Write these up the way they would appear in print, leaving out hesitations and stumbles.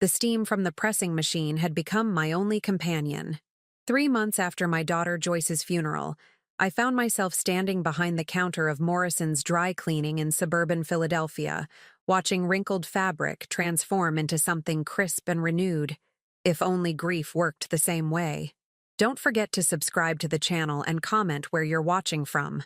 The steam from the pressing machine had become my only companion. 3 months after my daughter Joyce's funeral, I found myself standing behind the counter of Morrison's dry cleaning in suburban Philadelphia, watching wrinkled fabric transform into something crisp and renewed. If only grief worked the same way. Don't forget to subscribe to the channel and comment where you're watching from.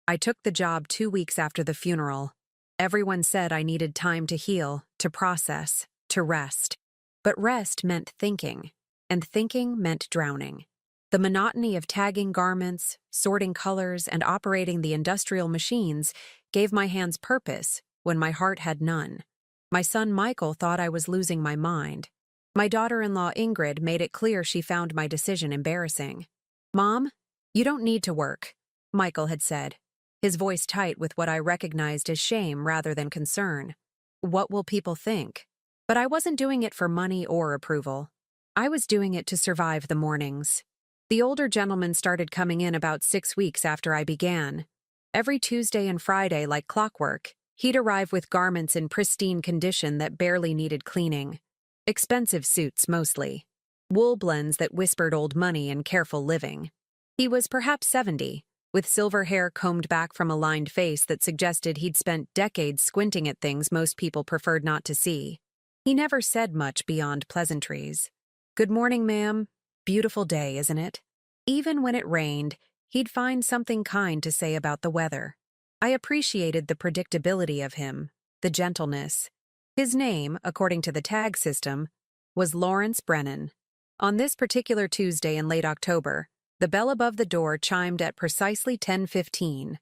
I took the job 2 weeks after the funeral. Everyone said I needed time to heal, to process, to rest. But rest meant thinking, and thinking meant drowning. The monotony of tagging garments, sorting colors, and operating the industrial machines gave my hands purpose when my heart had none. My son Michael thought I was losing my mind. My daughter-in-law Ingrid made it clear she found my decision embarrassing. "Mom, you don't need to work," Michael had said, his voice tight with what I recognized as shame rather than concern. What will people think? But I wasn't doing it for money or approval. I was doing it to survive the mornings. The older gentleman started coming in about 6 weeks after I began. Every Tuesday and Friday, like clockwork, he'd arrive with garments in pristine condition that barely needed cleaning. Expensive suits, mostly. Wool blends that whispered old money and careful living. He was perhaps 70, with silver hair combed back from a lined face that suggested he'd spent decades squinting at things most people preferred not to see. He never said much beyond pleasantries. "Good morning, ma'am. Beautiful day, isn't it?" Even when it rained, he'd find something kind to say about the weather. I appreciated the predictability of him, the gentleness. His name, according to the tag system, was Lawrence Brennan. On this particular Tuesday in late October, the bell above the door chimed at precisely 10:15.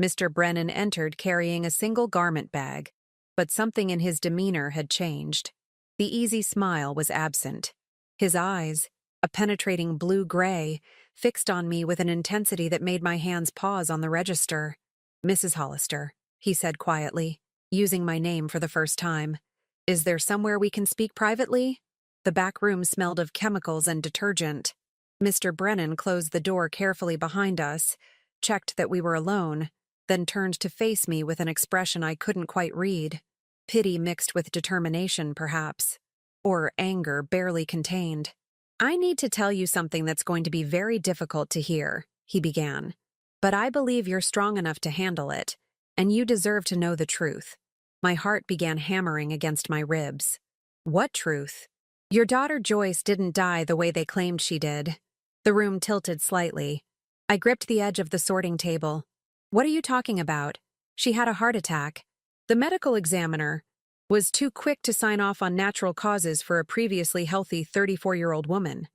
Mr. Brennan entered carrying a single garment bag, but something in his demeanor had changed. The easy smile was absent. His eyes, a penetrating blue-gray, fixed on me with an intensity that made my hands pause on the register. "Mrs. Hollister," he said quietly, using my name for the first time. "Is there somewhere we can speak privately?" The back room smelled of chemicals and detergent. Mr. Brennan closed the door carefully behind us, checked that we were alone, then turned to face me with an expression I couldn't quite read. Pity mixed with determination, perhaps. Or anger barely contained. "I need to tell you something that's going to be very difficult to hear," he began. "But I believe you're strong enough to handle it, and you deserve to know the truth." My heart began hammering against my ribs. "What truth?" "Your daughter Joyce didn't die the way they claimed she did." The room tilted slightly. I gripped the edge of the sorting table. "What are you talking about? She had a heart attack." The medical examiner was too quick to sign off on natural causes for a previously healthy 34-year-old woman.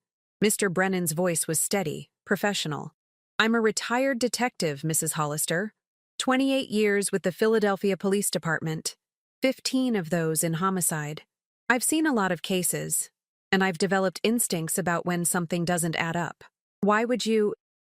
Mr. Brennan's voice was steady, professional. "I'm a retired detective, Mrs. Hollister. 28 years with the Philadelphia Police Department. 15 of those in homicide. I've seen a lot of cases, and I've developed instincts about when something doesn't add up. Why would you—"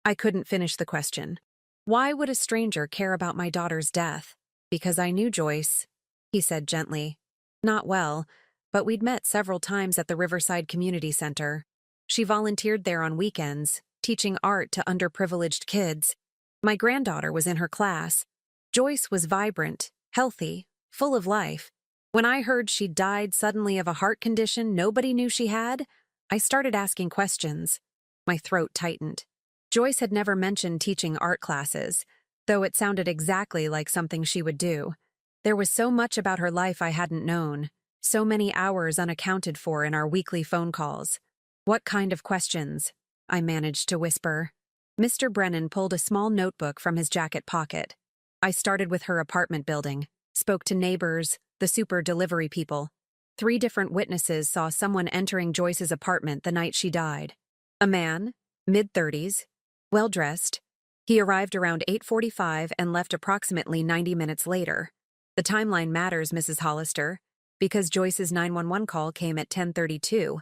I couldn't finish the question. Why would a stranger care about my daughter's death? Because I knew Joyce, he said gently. Not well, but we'd met several times at the Riverside Community Center. She volunteered there on weekends, teaching art to underprivileged kids. My granddaughter was in her class. Joyce was vibrant, healthy, full of life. When I heard she died suddenly of a heart condition nobody knew she had, I started asking questions. My throat tightened. Joyce had never mentioned teaching art classes, though it sounded exactly like something she would do. There was so much about her life I hadn't known, so many hours unaccounted for in our weekly phone calls. What kind of questions? I managed to whisper. Mr. Brennan pulled a small notebook from his jacket pocket. I started with her apartment building, spoke to neighbors, the super delivery people. 3 different witnesses saw someone entering Joyce's apartment the night she died. A man, mid-30s, well-dressed. He arrived around 8:45 and left approximately 90 minutes later. The timeline matters, Mrs. Hollister, because Joyce's 911 call came at 10:32,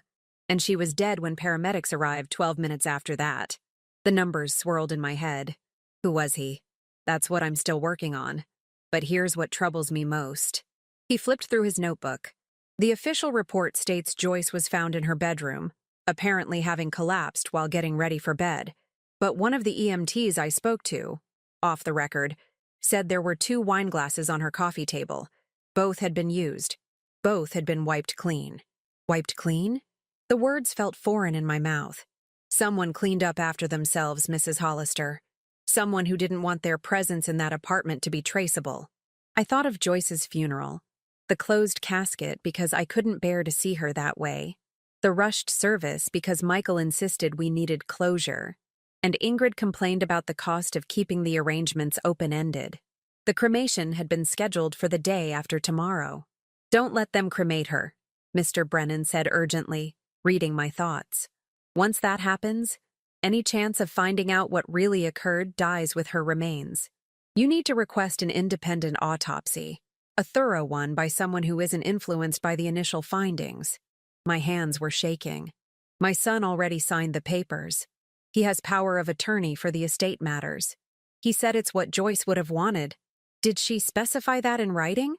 and she was dead when paramedics arrived 12 minutes after that. The numbers swirled in my head. Who was he? That's what I'm still working on. But here's what troubles me most. He flipped through his notebook. The official report states Joyce was found in her bedroom, apparently having collapsed while getting ready for bed. But one of the EMTs I spoke to, off the record, said there were 2 wine glasses on her coffee table. Both had been used. Both had been wiped clean. Wiped clean? The words felt foreign in my mouth. Someone cleaned up after themselves, Mrs. Hollister. Someone who didn't want their presence in that apartment to be traceable. I thought of Joyce's funeral. The closed casket because I couldn't bear to see her that way. The rushed service because Michael insisted we needed closure. And Ingrid complained about the cost of keeping the arrangements open-ended. The cremation had been scheduled for the day after tomorrow. "Don't let them cremate her," Mr. Brennan said urgently, reading my thoughts. "Once that happens, any chance of finding out what really occurred dies with her remains. You need to request an independent autopsy, a thorough one by someone who isn't influenced by the initial findings." My hands were shaking. My son already signed the papers. He has power of attorney for the estate matters. He said it's what Joyce would have wanted. Did she specify that in writing?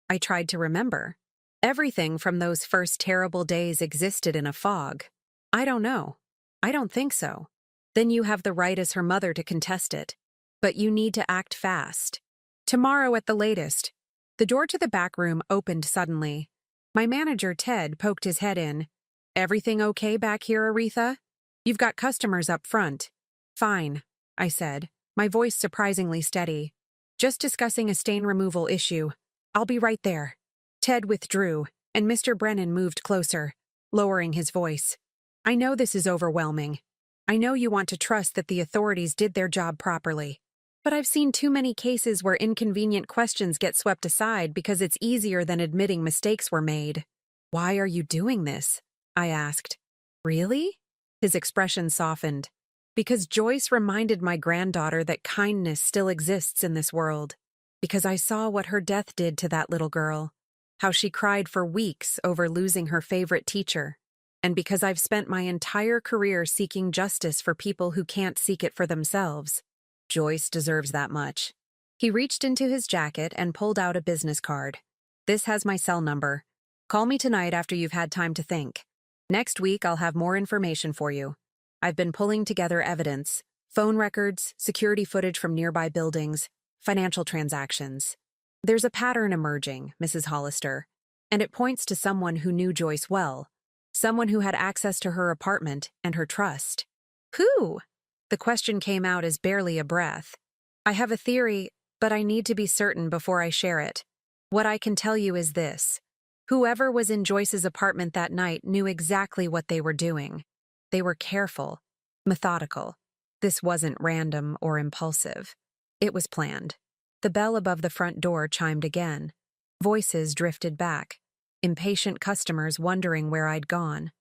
I tried to remember. Everything from those first terrible days existed in a fog. I don't know. I don't think so. Then you have the right as her mother to contest it. But you need to act fast. Tomorrow at the latest. The door to the back room opened suddenly. My manager, Ted, poked his head in. "Everything okay back here, Aretha? You've got customers up front." "Fine," I said, my voice surprisingly steady. "Just discussing a stain removal issue. I'll be right there." Ted withdrew, and Mr. Brennan moved closer, lowering his voice. "I know this is overwhelming. I know you want to trust that the authorities did their job properly. But I've seen too many cases where inconvenient questions get swept aside because it's easier than admitting mistakes were made." "Why are you doing this?" I asked. "Really?" His expression softened. "Because Joyce reminded my granddaughter that kindness still exists in this world. Because I saw what her death did to that little girl. How she cried for weeks over losing her favorite teacher. And because I've spent my entire career seeking justice for people who can't seek it for themselves. Joyce deserves that much." He reached into his jacket and pulled out a business card. "This has my cell number. Call me tonight after you've had time to think. Next week I'll have more information for you. I've been pulling together evidence, phone records, security footage from nearby buildings, financial transactions. There's a pattern emerging, Mrs. Hollister, and it points to someone who knew Joyce well, someone who had access to her apartment and her trust." "Who?" The question came out as barely a breath. "I have a theory, but I need to be certain before I share it. What I can tell you is this. Whoever was in Joyce's apartment that night knew exactly what they were doing. They were careful, methodical. This wasn't random or impulsive. It was planned." The bell above the front door chimed again. Voices drifted back. Impatient customers wondering where I'd gone.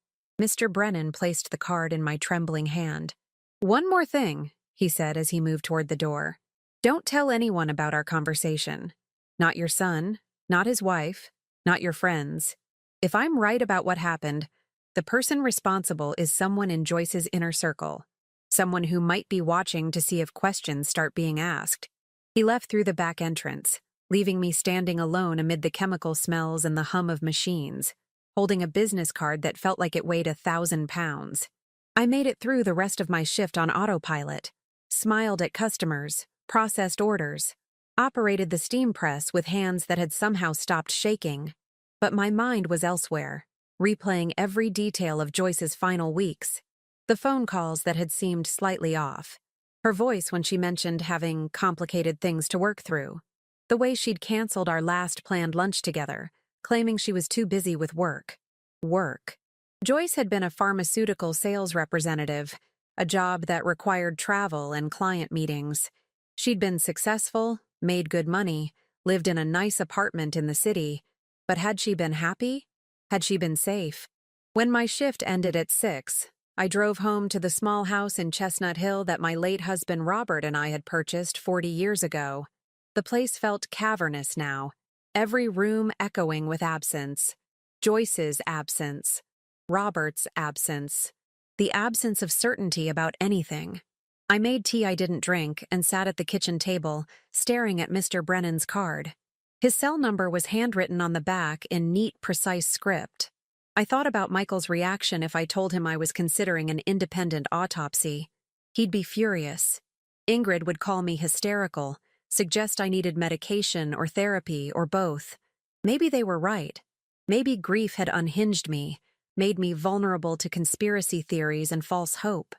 Mr. Brennan placed the card in my trembling hand. "One more thing," he said as he moved toward the door. "Don't tell anyone about our conversation. Not your son, not his wife, not your friends. If I'm right about what happened, the person responsible is someone in Joyce's inner circle. Someone who might be watching to see if questions start being asked." He left through the back entrance, leaving me standing alone amid the chemical smells and the hum of machines, holding a business card that felt like it weighed 1,000 pounds. I made it through the rest of my shift on autopilot, smiled at customers, processed orders, operated the steam press with hands that had somehow stopped shaking. But my mind was elsewhere, replaying every detail of Joyce's final weeks. The phone calls that had seemed slightly off. Her voice when she mentioned having complicated things to work through. The way she'd canceled our last planned lunch together, claiming she was too busy with work. Work. Joyce had been a pharmaceutical sales representative, a job that required travel and client meetings. She'd been successful, made good money, lived in a nice apartment in the city. But had she been happy? Had she been safe? When my shift ended at 6, I drove home to the small house in Chestnut Hill that my late husband Robert and I had purchased 40 years ago. The place felt cavernous now, every room echoing with absence. Joyce's absence. Robert's absence. The absence of certainty about anything. I made tea I didn't drink and sat at the kitchen table, staring at Mr. Brennan's card. His cell number was handwritten on the back in neat, precise script. I thought about Michael's reaction if I told him I was considering an independent autopsy. He'd be furious. Ingrid would call me hysterical, suggest I needed medication or therapy or both. Maybe they were right. Maybe grief had unhinged me, made me vulnerable to conspiracy theories and false hope.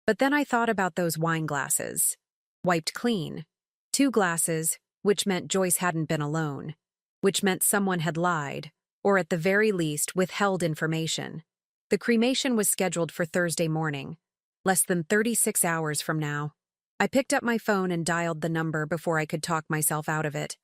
But then I thought about those wine glasses. Wiped clean. 2 glasses, which meant Joyce hadn't been alone. Which meant someone had lied, or at the very least withheld information. The cremation was scheduled for Thursday morning, less than 36 hours from now. I picked up my phone and dialed the number before I could talk myself out of it.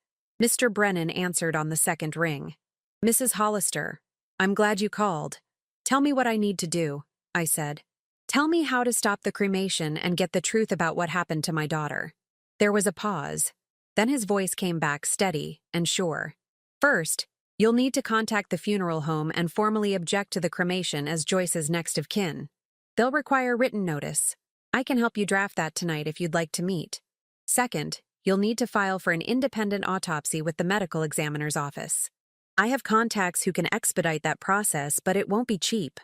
Mr. Brennan answered on the second ring. "Mrs. Hollister, I'm glad you called. Tell me what I need to do," I said. "Tell me how to stop the cremation and get the truth about what happened to my daughter." There was a pause. Then his voice came back steady and sure. "First, you'll need to contact the funeral home and formally object to the cremation as Joyce's next of kin. They'll require written notice. I can help you draft that tonight if you'd like to meet. Second, you'll need to file for an independent autopsy with the medical examiner's office. I have contacts who can expedite that process, but it won't be cheap.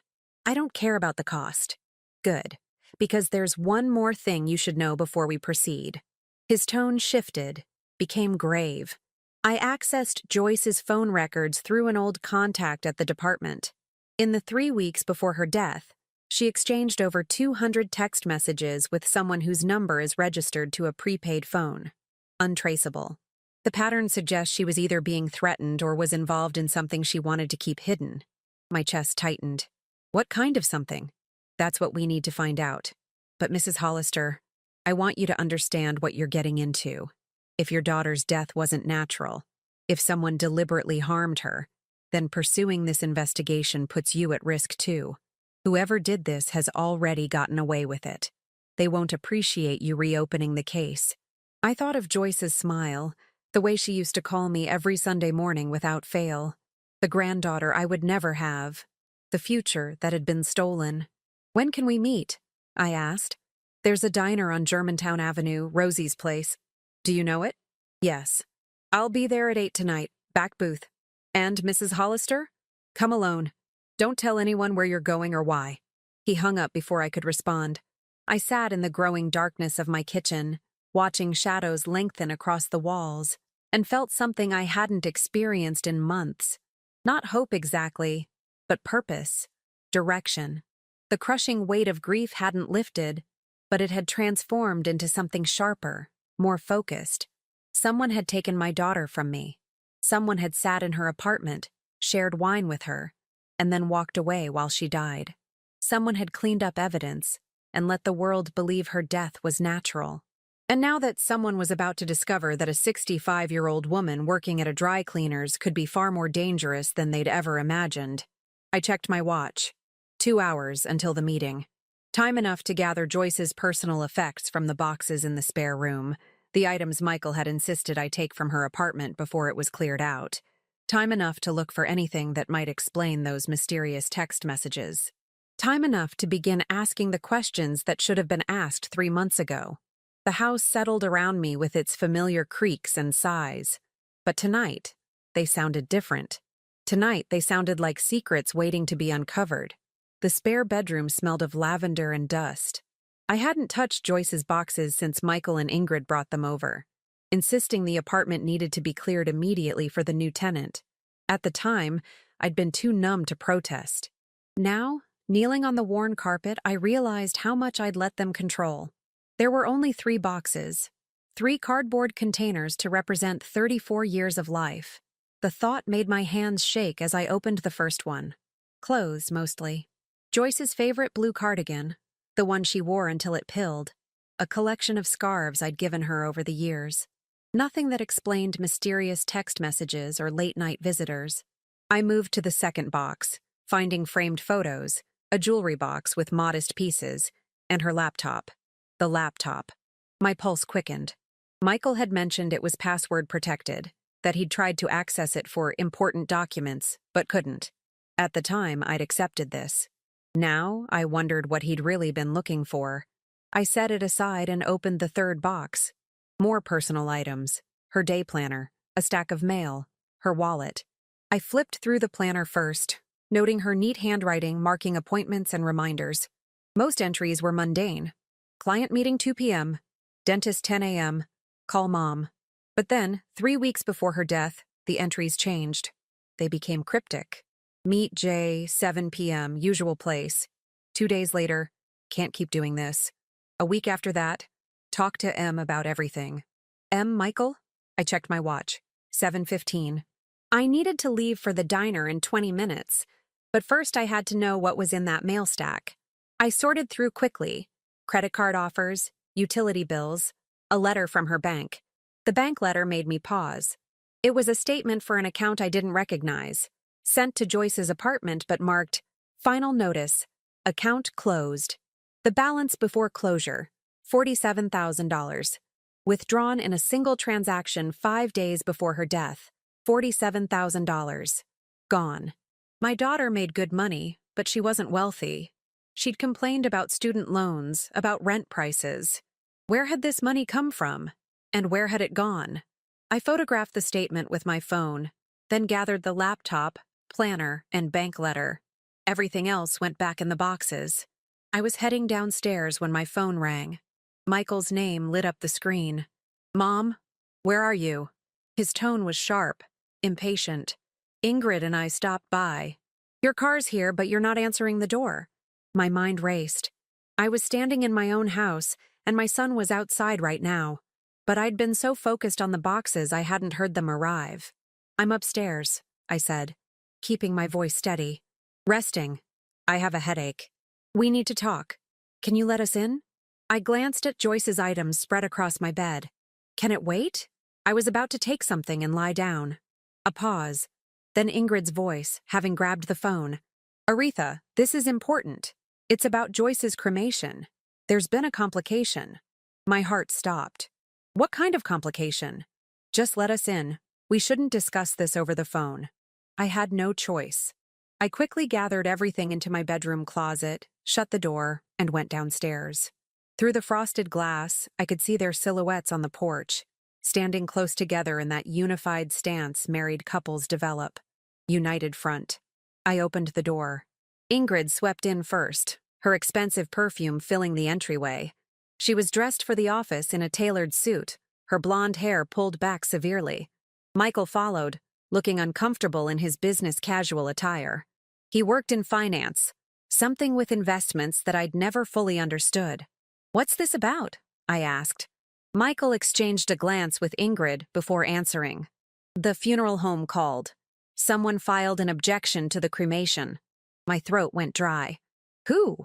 I don't care about the cost." "Good, because there's one more thing you should know before we proceed." His tone shifted, became grave. I accessed Joyce's phone records through an old contact at the department. In the 3 weeks before her death, she exchanged over 200 text messages with someone whose number is registered to a prepaid phone. Untraceable. The pattern suggests she was either being threatened or was involved in something she wanted to keep hidden. My chest tightened. What kind of something? That's what we need to find out. But Mrs. Hollister, I want you to understand what you're getting into. If your daughter's death wasn't natural, if someone deliberately harmed her, then pursuing this investigation puts you at risk too. Whoever did this has already gotten away with it. They won't appreciate you reopening the case. I thought of Joyce's smile, the way she used to call me every Sunday morning without fail. The granddaughter I would never have. The future that had been stolen. "When can we meet?" I asked. "There's a diner on Germantown Avenue, Rosie's place. Do you know it?" "Yes. I'll be there at 8 tonight, back booth. And Mrs. Hollister? Come alone. Don't tell anyone where you're going or why." He hung up before I could respond. I sat in the growing darkness of my kitchen, watching shadows lengthen across the walls, and felt something I hadn't experienced in months. Not hope exactly, but purpose, direction. The crushing weight of grief hadn't lifted, but it had transformed into something sharper, more focused. Someone had taken my daughter from me. Someone had sat in her apartment, shared wine with her, and then walked away while she died. Someone had cleaned up evidence and let the world believe her death was natural. And now that someone was about to discover that a 65-year-old woman working at a dry cleaner's could be far more dangerous than they'd ever imagined. I checked my watch. 2 hours until the meeting. Time enough to gather Joyce's personal effects from the boxes in the spare room, the items Michael had insisted I take from her apartment before it was cleared out. Time enough to look for anything that might explain those mysterious text messages. Time enough to begin asking the questions that should have been asked 3 months ago. The house settled around me with its familiar creaks and sighs. But tonight, they sounded different. Tonight, they sounded like secrets waiting to be uncovered. The spare bedroom smelled of lavender and dust. I hadn't touched Joyce's boxes since Michael and Ingrid brought them over, insisting the apartment needed to be cleared immediately for the new tenant. At the time, I'd been too numb to protest. Now, kneeling on the worn carpet, I realized how much I'd let them control. There were only 3 boxes, 3 cardboard containers to represent 34 years of life. The thought made my hands shake as I opened the first one. Clothes, mostly. Joyce's favorite blue cardigan, the one she wore until it pilled, a collection of scarves I'd given her over the years. Nothing that explained mysterious text messages or late-night visitors. I moved to the second box, finding framed photos, a jewelry box with modest pieces, and her laptop. The laptop. My pulse quickened. Michael had mentioned it was password protected, that he'd tried to access it for important documents, but couldn't. At the time, I'd accepted this. Now, I wondered what he'd really been looking for. I set it aside and opened the third box. More personal items. Her day planner, a stack of mail, her wallet. I flipped through the planner first, noting her neat handwriting marking appointments and reminders. Most entries were mundane. Client meeting 2 p.m., dentist 10 a.m., call mom. But then, 3 weeks before her death, the entries changed. They became cryptic. Meet Jay, 7 p.m., usual place. 2 days later, can't keep doing this. A week after that, talk to M about everything. M, Michael? I checked my watch. 7:15. I needed to leave for the diner in 20 minutes, but first I had to know what was in that mail stack. I sorted through quickly. Credit card offers, utility bills, a letter from her bank. The bank letter made me pause. It was a statement for an account I didn't recognize, sent to Joyce's apartment but marked, "Final notice, account closed." The balance before closure, $47,000. Withdrawn in a single transaction 5 days before her death, $47,000. Gone. My daughter made good money, but she wasn't wealthy. She'd complained about student loans, about rent prices. Where had this money come from? And where had it gone? I photographed the statement with my phone, then gathered the laptop, planner, and bank letter. Everything else went back in the boxes. I was heading downstairs when my phone rang. Michael's name lit up the screen. "Mom, where are you?" His tone was sharp, impatient. "Ingrid and I stopped by. Your car's here, but you're not answering the door." My mind raced. I was standing in my own house, and my son was outside right now. But I'd been so focused on the boxes I hadn't heard them arrive. "I'm upstairs," I said, keeping my voice steady. "Resting. I have a headache. We need to talk. Can you let us in?" I glanced at Joyce's items spread across my bed. Can it wait? I was about to take something and lie down. A pause. Then Ingrid's voice, having grabbed the phone. "Aretha, this is important. It's about Joyce's cremation. There's been a complication." My heart stopped. "What kind of complication?" "Just let us in. We shouldn't discuss this over the phone." I had no choice. I quickly gathered everything into my bedroom closet, shut the door, and went downstairs. Through the frosted glass, I could see their silhouettes on the porch, standing close together in that unified stance married couples develop. United front. I opened the door. Ingrid swept in first, her expensive perfume filling the entryway. She was dressed for the office in a tailored suit, her blonde hair pulled back severely. Michael followed, looking uncomfortable in his business casual attire. He worked in finance, something with investments that I'd never fully understood. "What's this about?" I asked. Michael exchanged a glance with Ingrid before answering. "The funeral home called. Someone filed an objection to the cremation." My throat went dry. "Who?"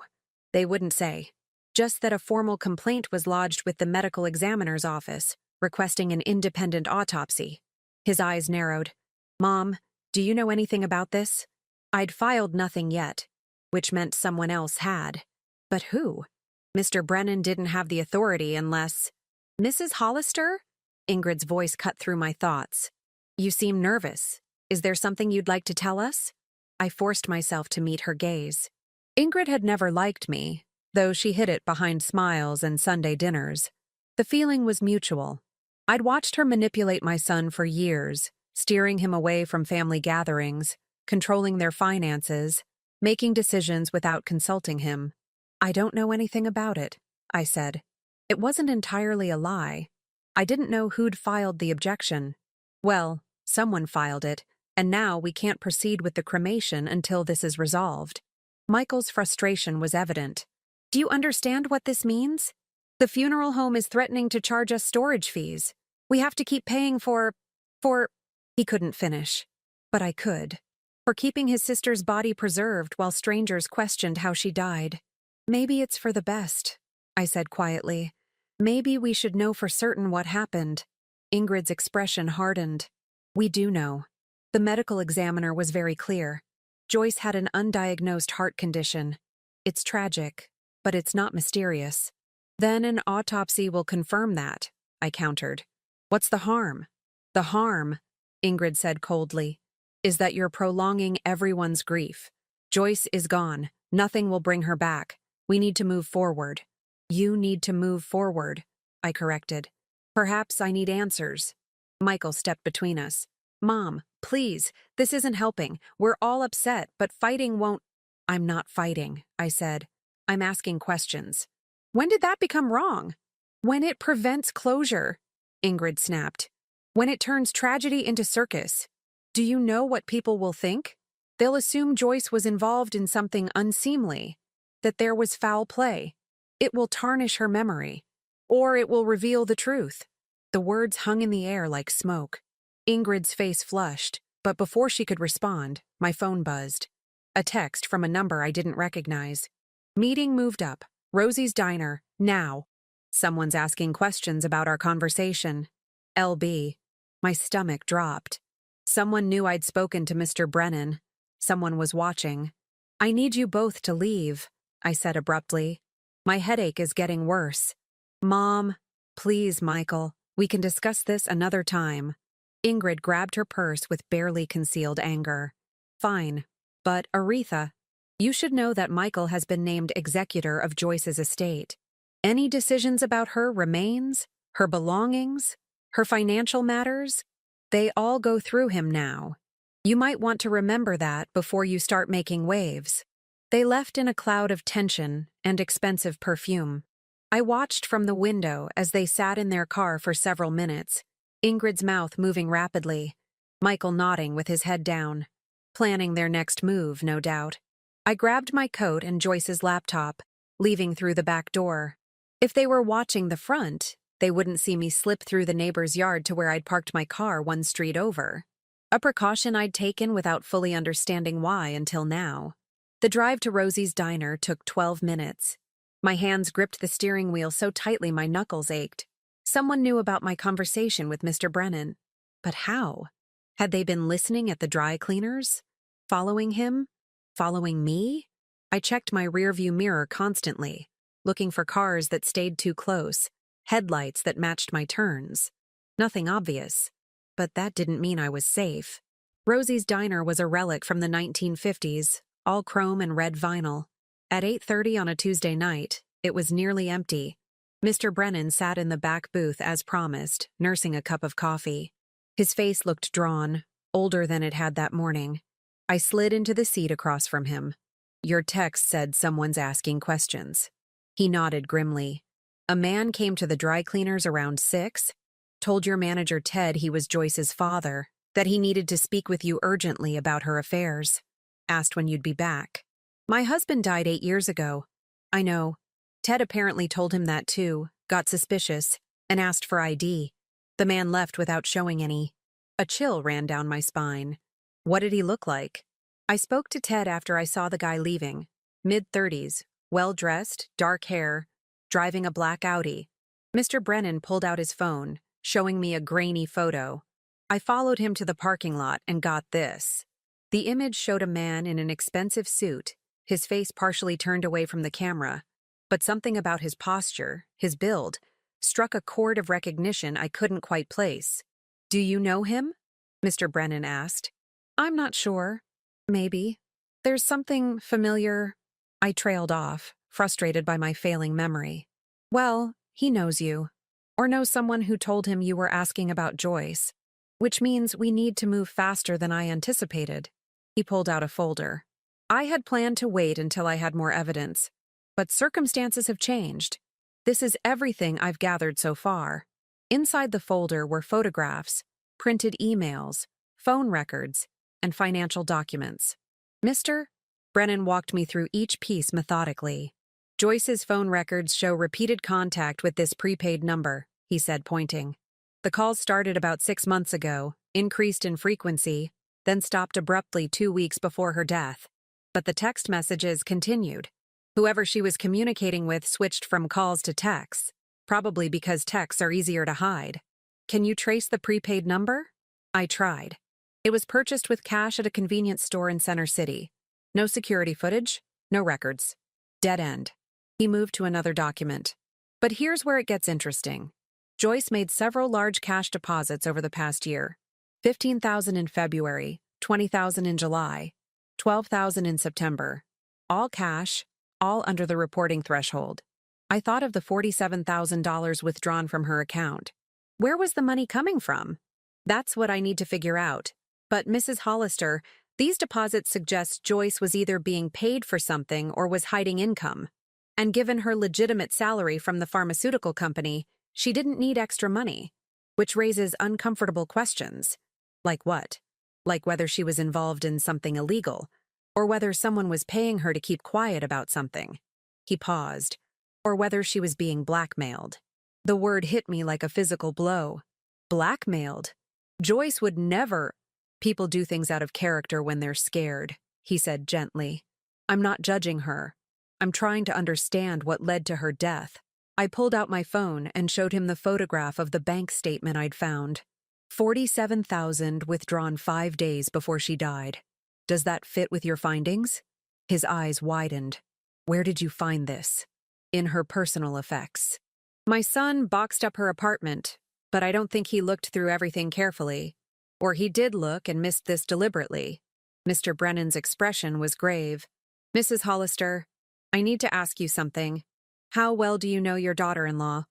They wouldn't say. Just that a formal complaint was lodged with the medical examiner's office, requesting an independent autopsy. His eyes narrowed. "Mom, do you know anything about this?" I'd filed nothing yet, which meant someone else had. But who? Mr. Brennan didn't have the authority unless… "Mrs. Hollister?" Ingrid's voice cut through my thoughts. "You seem nervous. Is there something you'd like to tell us?" I forced myself to meet her gaze. Ingrid had never liked me, though she hid it behind smiles and Sunday dinners. The feeling was mutual. I'd watched her manipulate my son for years, steering him away from family gatherings, controlling their finances, making decisions without consulting him. "I don't know anything about it," I said. It wasn't entirely a lie. I didn't know who'd filed the objection. Well, someone filed it, and now we can't proceed with the cremation until this is resolved. Michael's frustration was evident. "Do you understand what this means? The funeral home is threatening to charge us storage fees. We have to keep paying for… He couldn't finish. But I could. For keeping his sister's body preserved while strangers questioned how she died. Maybe it's for the best," I said quietly. "Maybe we should know for certain what happened." Ingrid's expression hardened. "We do know. The medical examiner was very clear. Joyce had an undiagnosed heart condition. It's tragic, but it's not mysterious. Then an autopsy will confirm that," I countered. "What's the harm?" "The harm," Ingrid said coldly, "is that you're prolonging everyone's grief. Joyce is gone. Nothing will bring her back. We need to move forward." "You need to move forward," I corrected. "Perhaps I need answers." Michael stepped between us. "Mom, please, this isn't helping. We're all upset, but fighting won't…" "I'm not fighting," I said. "I'm asking questions." "When did that become wrong?" "When it prevents closure," Ingrid snapped. "When it turns tragedy into circus. Do you know what people will think?" They'll assume Joyce was involved in something unseemly, that there was foul play. It will tarnish her memory, or it will reveal the truth. The words hung in the air like smoke. Ingrid's face flushed, but before she could respond, my phone buzzed. A text from a number I didn't recognize. Meeting moved up. Rosie's Diner, now. Someone's asking questions about our conversation. LB. My stomach dropped. Someone knew I'd spoken to Mr. Brennan. Someone was watching. I need you both to leave, I said abruptly. My headache is getting worse. Mom, please, Michael, we can discuss this another time. Ingrid grabbed her purse with barely concealed anger. Fine, but Aretha, you should know that Michael has been named executor of Joyce's estate. Any decisions about her remains, her belongings, her financial matters, they all go through him now. You might want to remember that before you start making waves. They left in a cloud of tension and expensive perfume. I watched from the window as they sat in their car for several minutes, Ingrid's mouth moving rapidly, Michael nodding with his head down, planning their next move, no doubt. I grabbed my coat and Joyce's laptop, leaving through the back door. If they were watching the front, they wouldn't see me slip through the neighbor's yard to where I'd parked my car one street over. A precaution I'd taken without fully understanding why until now. The drive to Rosie's Diner took 12 minutes. My hands gripped the steering wheel so tightly my knuckles ached. Someone knew about my conversation with Mr. Brennan. But how? Had they been listening at the dry cleaners? Following him? Following me? I checked my rearview mirror constantly, looking for cars that stayed too close, headlights that matched my turns. Nothing obvious. But that didn't mean I was safe. Rosie's Diner was a relic from the 1950s, all chrome and red vinyl. At 8:30 on a Tuesday night, it was nearly empty. Mr. Brennan sat in the back booth as promised, nursing a cup of coffee. His face looked drawn, older than it had that morning. I slid into the seat across from him. Your text said someone's asking questions. He nodded grimly. A man came to the dry cleaners around 6, told your manager Ted he was Joyce's father, that he needed to speak with you urgently about her affairs. Asked when you'd be back. My husband died 8 years ago. I know. Ted apparently told him that too, got suspicious, and asked for ID. The man left without showing any. A chill ran down my spine. What did he look like? I spoke to Ted after I saw the guy leaving. Mid-30s, well-dressed, dark hair, driving a black Audi. Mr. Brennan pulled out his phone, showing me a grainy photo. I followed him to the parking lot and got this. The image showed a man in an expensive suit, his face partially turned away from the camera, but something about his posture, his build, struck a chord of recognition I couldn't quite place. Do you know him? Mr. Brennan asked. I'm not sure. Maybe. There's something familiar. I trailed off, frustrated by my failing memory. Well, he knows you. Or knows someone who told him you were asking about Joyce. Which means we need to move faster than I anticipated. He pulled out a folder. I had planned to wait until I had more evidence. But circumstances have changed. This is everything I've gathered so far. Inside the folder were photographs, printed emails, phone records, and financial documents. Mister? Brennan walked me through each piece methodically. Joyce's phone records show repeated contact with this prepaid number, he said, pointing. The calls started about 6 months ago, increased in frequency, then stopped abruptly 2 weeks before her death. But the text messages continued. Whoever she was communicating with switched from calls to texts, probably because texts are easier to hide. Can you trace the prepaid number? I tried. It was purchased with cash at a convenience store in Center City. No security footage, no records. Dead end. He moved to another document. But here's where it gets interesting. Joyce made several large cash deposits over the past year. $15,000 in February, $20,000 in July, $12,000 in September. All cash, all under the reporting threshold. I thought of the $47,000 withdrawn from her account. Where was the money coming from? That's what I need to figure out. But Mrs. Hollister, these deposits suggest Joyce was either being paid for something or was hiding income. And given her legitimate salary from the pharmaceutical company, she didn't need extra money, which raises uncomfortable questions. Like what? like whether she was involved in something illegal, or whether someone was paying her to keep quiet about something. He paused. Or whether she was being blackmailed. The word hit me like a physical blow. Blackmailed? Joyce would never. People do things out of character when they're scared, he said gently. I'm not judging her. I'm trying to understand what led to her death. I pulled out my phone and showed him the photograph of the bank statement I'd found. $47,000 withdrawn 5 days before she died. Does that fit with your findings? His eyes widened. Where did you find this? In her personal effects. My son boxed up her apartment, but I don't think he looked through everything carefully. Or he did look and missed this deliberately. Mr. Brennan's expression was grave. Mrs. Hollister, I need to ask you something. How well do you know your daughter-in-law?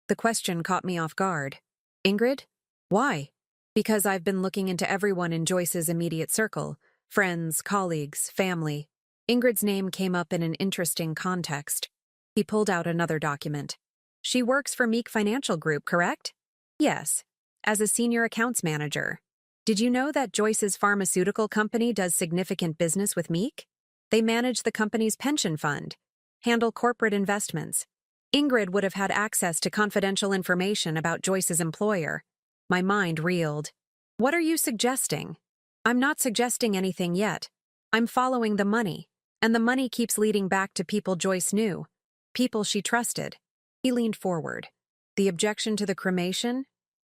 The question caught me off guard. Ingrid? Why? Because I've been looking into everyone in Joyce's immediate circle. Friends, colleagues, family. Ingrid's name came up in an interesting context. He pulled out another document. She works for Meek Financial Group, correct? Yes, as a senior accounts manager. Did you know that Joyce's pharmaceutical company does significant business with Meek? They manage the company's pension fund, handle corporate investments. Ingrid would have had access to confidential information about Joyce's employer. My mind reeled. What are you suggesting? I'm not suggesting anything yet. I'm following the money, and the money keeps leading back to people Joyce knew. People she trusted. He leaned forward. The objection to the cremation?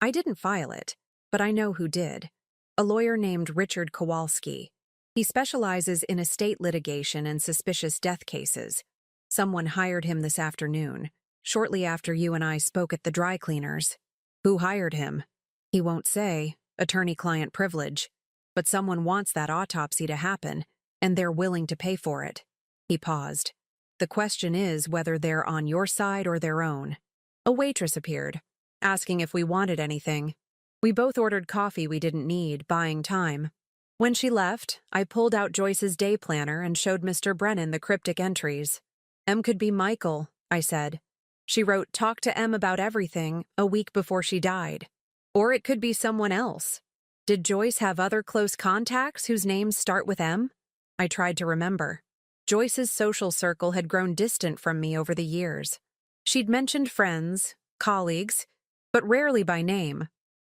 I didn't file it, but I know who did. A lawyer named Richard Kowalski. He specializes in estate litigation and suspicious death cases. Someone hired him this afternoon, shortly after you and I spoke at the dry cleaners. Who hired him? He won't say, attorney-client privilege. But someone wants that autopsy to happen, and they're willing to pay for it. He paused. The question is whether they're on your side or their own. A waitress appeared, asking if we wanted anything. We both ordered coffee we didn't need, buying time. When she left, I pulled out Joyce's day planner and showed Mr. Brennan the cryptic entries. M could be Michael, I said. She wrote, talk to M about everything, a week before she died. Or it could be someone else. Did Joyce have other close contacts whose names start with M? I tried to remember. Joyce's social circle had grown distant from me over the years. She'd mentioned friends, colleagues, but rarely by name.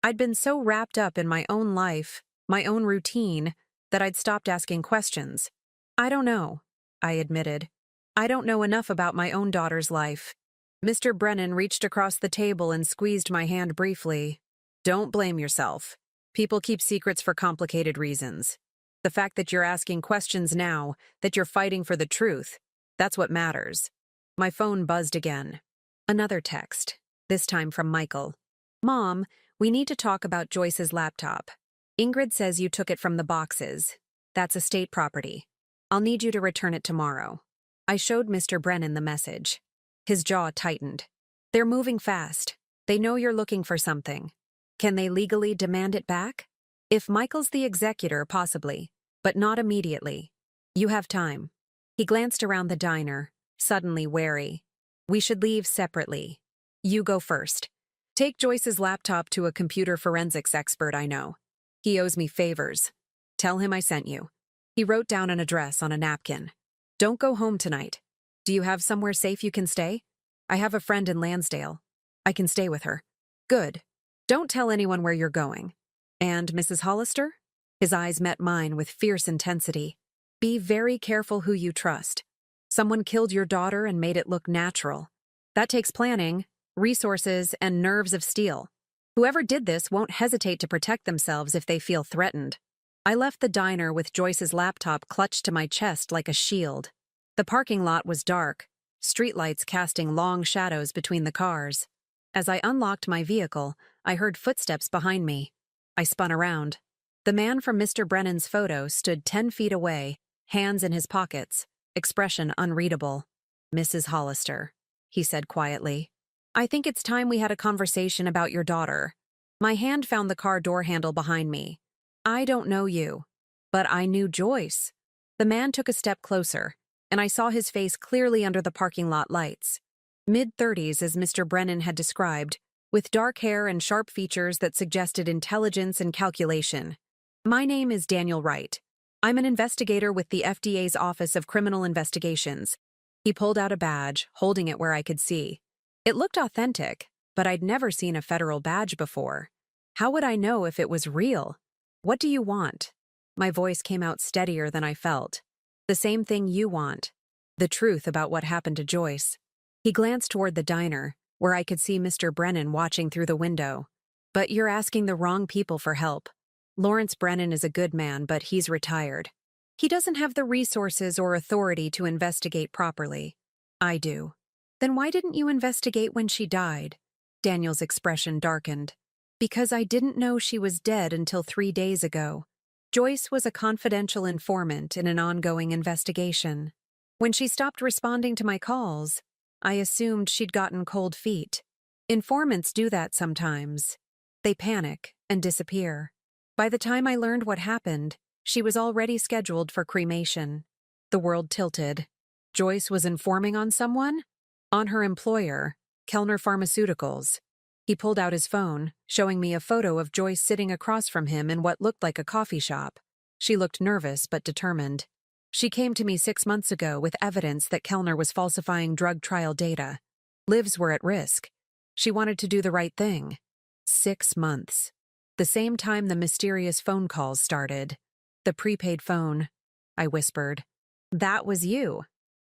I'd been so wrapped up in my own life, my own routine, that I'd stopped asking questions. I don't know, I admitted. I don't know enough about my own daughter's life. Mr. Brennan reached across the table and squeezed my hand briefly. Don't blame yourself. People keep secrets for complicated reasons. The fact that you're asking questions now, that you're fighting for the truth, that's what matters. My phone buzzed again. Another text, this time from Michael. Mom, we need to talk about Joyce's laptop. Ingrid says you took it from the boxes. That's estate property. I'll need you to return it tomorrow. I showed Mr. Brennan the message. His jaw tightened. They're moving fast. They know you're looking for something. Can they legally demand it back? If Michael's the executor, possibly, but not immediately. You have time. He glanced around the diner, suddenly wary. We should leave separately. You go first. Take Joyce's laptop to a computer forensics expert I know. He owes me favors. Tell him I sent you. He wrote down an address on a napkin. Don't go home tonight. Do you have somewhere safe you can stay? I have a friend in Lansdale. I can stay with her. Good. Don't tell anyone where you're going. And Mrs. Hollister? His eyes met mine with fierce intensity. Be very careful who you trust. Someone killed your daughter and made it look natural. That takes planning, resources, and nerves of steel. Whoever did this won't hesitate to protect themselves if they feel threatened. I left the diner with Joyce's laptop clutched to my chest like a shield. The parking lot was dark, streetlights casting long shadows between the cars. As I unlocked my vehicle, I heard footsteps behind me. I spun around. The man from Mr. Brennan's photo stood 10 feet away, hands in his pockets, expression unreadable. Mrs. Hollister, he said quietly. I think it's time we had a conversation about your daughter. My hand found the car door handle behind me. I don't know you, but I knew Joyce. The man took a step closer, and I saw his face clearly under the parking lot lights. Mid-30s, as Mr. Brennan had described, with dark hair and sharp features that suggested intelligence and calculation. My name is Daniel Wright. I'm an investigator with the FDA's Office of Criminal Investigations. He pulled out a badge, holding it where I could see. It looked authentic, but I'd never seen a federal badge before. How would I know if it was real? What do you want? My voice came out steadier than I felt. The same thing you want. The truth about what happened to Joyce. He glanced toward the diner, where I could see Mr. Brennan watching through the window. But you're asking the wrong people for help. Lawrence Brennan is a good man, but he's retired. He doesn't have the resources or authority to investigate properly. I do. Then why didn't you investigate when she died? Daniel's expression darkened. Because I didn't know she was dead until 3 days ago. Joyce was a confidential informant in an ongoing investigation. When she stopped responding to my calls, I assumed she'd gotten cold feet. Informants do that sometimes. They panic and disappear. By the time I learned what happened, she was already scheduled for cremation. The world tilted. Joyce was informing on someone? On her employer, Kellner Pharmaceuticals. He pulled out his phone, showing me a photo of Joyce sitting across from him in what looked like a coffee shop. She looked nervous but determined. She came to me 6 months ago with evidence that Kellner was falsifying drug trial data. Lives were at risk. She wanted to do the right thing. 6 months. The same time the mysterious phone calls started. The prepaid phone, I whispered. That was you.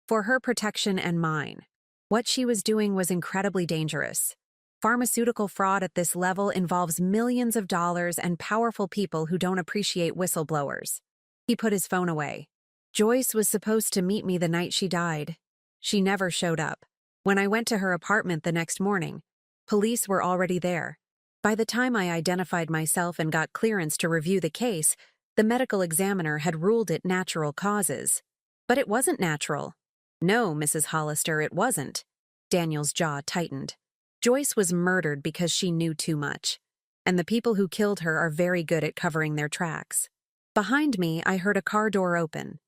For her protection and mine. What she was doing was incredibly dangerous. Pharmaceutical fraud at this level involves millions of dollars and powerful people who don't appreciate whistleblowers. He put his phone away. Joyce was supposed to meet me the night she died. She never showed up. When I went to her apartment the next morning, police were already there. By the time I identified myself and got clearance to review the case, the medical examiner had ruled it natural causes. But it wasn't natural. No, Mrs. Hollister, it wasn't. Daniel's jaw tightened. Joyce was murdered because she knew too much. And the people who killed her are very good at covering their tracks. Behind me, I heard a car door open.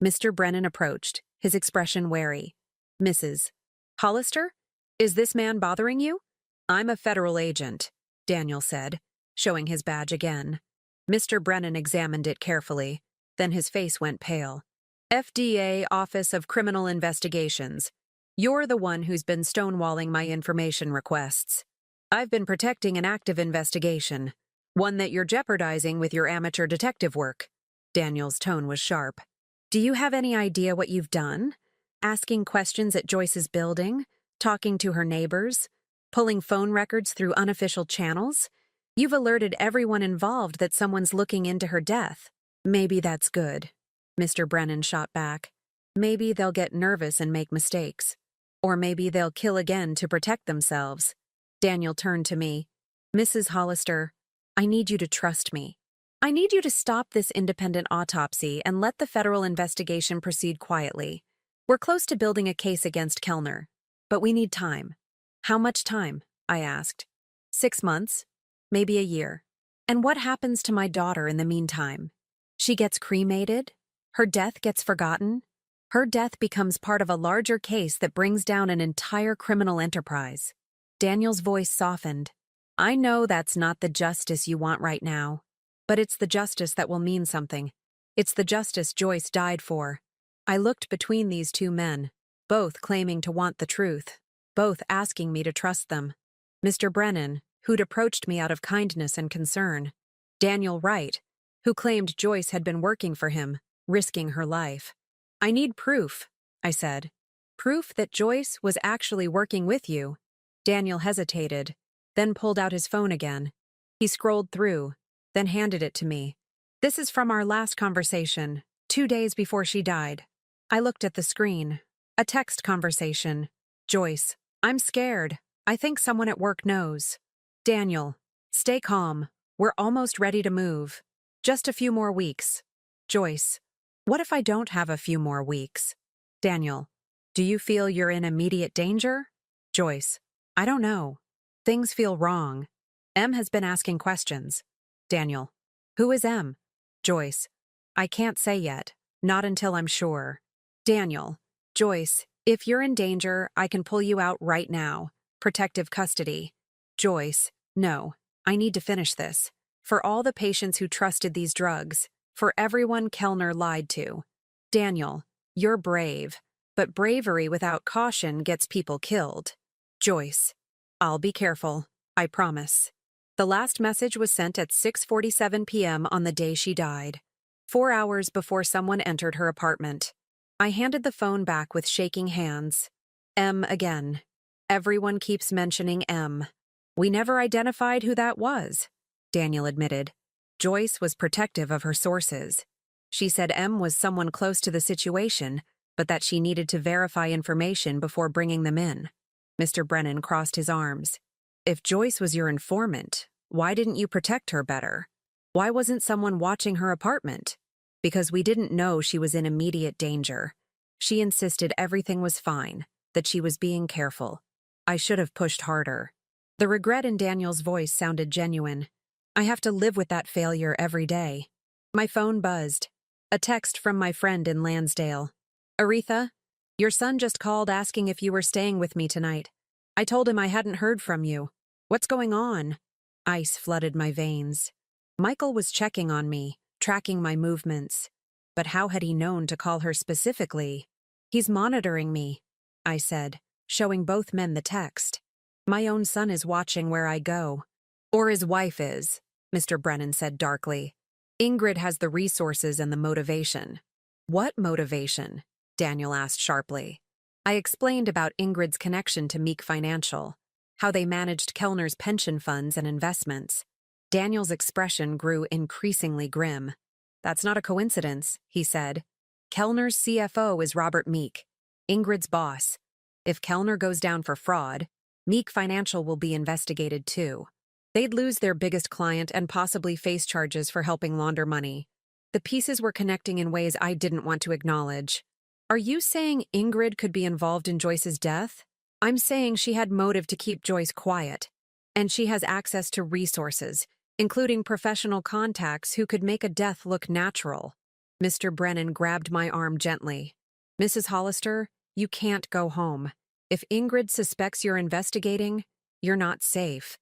Mr. Brennan approached, his expression wary. Mrs. Hollister? Is this man bothering you? I'm a federal agent, Daniel said, showing his badge again. Mr. Brennan examined it carefully. Then his face went pale. FDA Office of Criminal Investigations. You're the one who's been stonewalling my information requests. I've been protecting an active investigation, one that you're jeopardizing with your amateur detective work. Daniel's tone was sharp. Do you have any idea what you've done? Asking questions at Joyce's building? Talking to her neighbors? Pulling phone records through unofficial channels? You've alerted everyone involved that someone's looking into her death. Maybe that's good. Mr. Brennan shot back. Maybe they'll get nervous and make mistakes. Or maybe they'll kill again to protect themselves. Daniel turned to me. Mrs. Hollister, I need you to trust me. I need you to stop this independent autopsy and let the federal investigation proceed quietly. We're close to building a case against Kellner, but we need time. How much time? I asked. 6 months, maybe a year. And what happens to my daughter in the meantime? She gets cremated? Her death gets forgotten? Her death becomes part of a larger case that brings down an entire criminal enterprise. Daniel's voice softened. I know that's not the justice you want right now, but it's the justice that will mean something. It's the justice Joyce died for. I looked between these two men, both claiming to want the truth, both asking me to trust them. Mr. Brennan, who'd approached me out of kindness and concern. Daniel Wright, who claimed Joyce had been working for him, risking her life. I need proof, I said. Proof that Joyce was actually working with you. Daniel hesitated, then pulled out his phone again. He scrolled through, then handed it to me. This is from our last conversation, 2 days before she died. I looked at the screen. A text conversation. Joyce, I'm scared. I think someone at work knows. Daniel, stay calm. We're almost ready to move. Just a few more weeks. Joyce, what if I don't have a few more weeks? Daniel, do you feel you're in immediate danger? Joyce, I don't know. Things feel wrong. M has been asking questions. Daniel, who is M? Joyce, I can't say yet. Not until I'm sure. Daniel, Joyce, if you're in danger, I can pull you out right now. Protective custody. Joyce, no. I need to finish this. For all the patients who trusted these drugs. For everyone Kellner lied to. Daniel, you're brave, but bravery without caution gets people killed. Joyce, I'll be careful, I promise. The last message was sent at 6:47 p.m. on the day she died, 4 hours before someone entered her apartment. I handed the phone back with shaking hands. M again. Everyone keeps mentioning M. We never identified who that was, Daniel admitted. Joyce was protective of her sources. She said M was someone close to the situation, but that she needed to verify information before bringing them in. Mr. Brennan crossed his arms. If Joyce was your informant, why didn't you protect her better? Why wasn't someone watching her apartment? Because we didn't know she was in immediate danger. She insisted everything was fine, that she was being careful. I should have pushed harder. The regret in Daniel's voice sounded genuine. I have to live with that failure every day. My phone buzzed. A text from my friend in Lansdale. Aretha, your son just called asking if you were staying with me tonight. I told him I hadn't heard from you. What's going on? Ice flooded my veins. Michael was checking on me, tracking my movements. But how had he known to call her specifically? He's monitoring me, I said, showing both men the text. My own son is watching where I go. Or his wife is, Mr. Brennan said darkly. Ingrid has the resources and the motivation. What motivation? Daniel asked sharply. I explained about Ingrid's connection to Meek Financial, how they managed Kellner's pension funds and investments. Daniel's expression grew increasingly grim. That's not a coincidence, he said. Kellner's CFO is Robert Meek, Ingrid's boss. If Kellner goes down for fraud, Meek Financial will be investigated too. They'd lose their biggest client and possibly face charges for helping launder money. The pieces were connecting in ways I didn't want to acknowledge. Are you saying Ingrid could be involved in Joyce's death? I'm saying she had motive to keep Joyce quiet. And she has access to resources, including professional contacts who could make a death look natural. Mr. Brennan grabbed my arm gently. Mrs. Hollister, you can't go home. If Ingrid suspects you're investigating, you're not safe.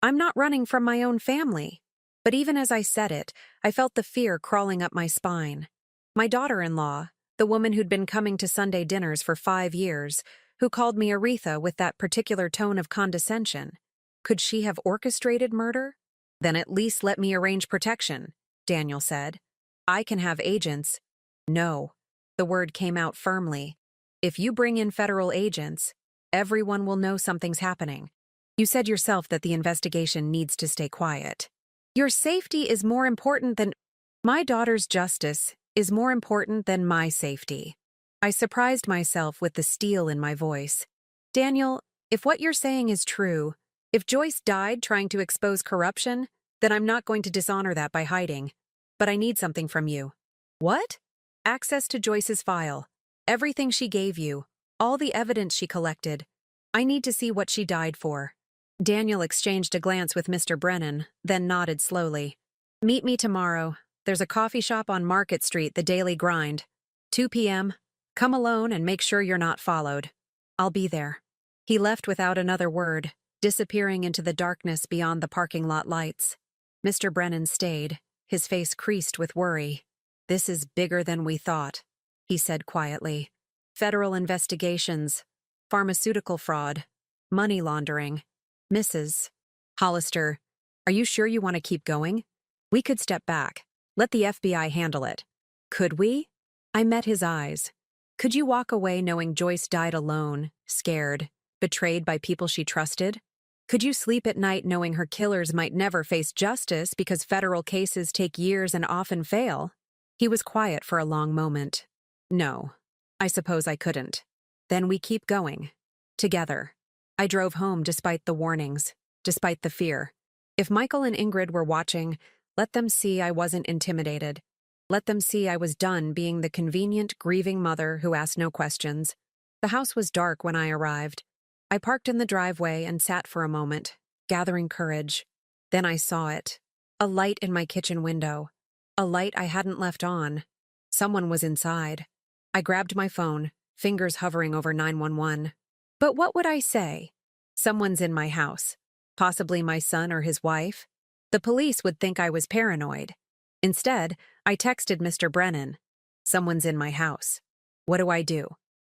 I'm not running from my own family. But even as I said it, I felt the fear crawling up my spine. My daughter-in-law, the woman who'd been coming to Sunday dinners for 5 years, who called me Aretha with that particular tone of condescension. Could she have orchestrated murder? Then at least let me arrange protection, Daniel said. I can have agents. No. The word came out firmly. If you bring in federal agents, everyone will know something's happening. You said yourself that the investigation needs to stay quiet. Your safety is more important than... My daughter's justice is more important than my safety. I surprised myself with the steel in my voice. Daniel, if what you're saying is true, if Joyce died trying to expose corruption, then I'm not going to dishonor that by hiding. But I need something from you. What? Access to Joyce's file. Everything she gave you. All the evidence she collected. I need to see what she died for. Daniel exchanged a glance with Mr. Brennan, then nodded slowly. Meet me tomorrow. There's a coffee shop on Market Street, the Daily Grind. 2 p.m. Come alone and make sure you're not followed. I'll be there. He left without another word, disappearing into the darkness beyond the parking lot lights. Mr. Brennan stayed, his face creased with worry. This is bigger than we thought, he said quietly. Federal investigations, pharmaceutical fraud, money laundering. Mrs. Hollister, are you sure you want to keep going? We could step back. Let the FBI handle it. Could we? I met his eyes. Could you walk away knowing Joyce died alone, scared, betrayed by people she trusted? Could you sleep at night knowing her killers might never face justice because federal cases take years and often fail? He was quiet for a long moment. No, I suppose I couldn't. Then we keep going. Together. I drove home despite the warnings, despite the fear. If Michael and Ingrid were watching, let them see I wasn't intimidated. Let them see I was done being the convenient, grieving mother who asked no questions. The house was dark when I arrived. I parked in the driveway and sat for a moment, gathering courage. Then I saw it. A light in my kitchen window. A light I hadn't left on. Someone was inside. I grabbed my phone, fingers hovering over 911. But what would I say? Someone's in my house. Possibly my son or his wife. The police would think I was paranoid. Instead, I texted Mr. Brennan. Someone's in my house. What do I do?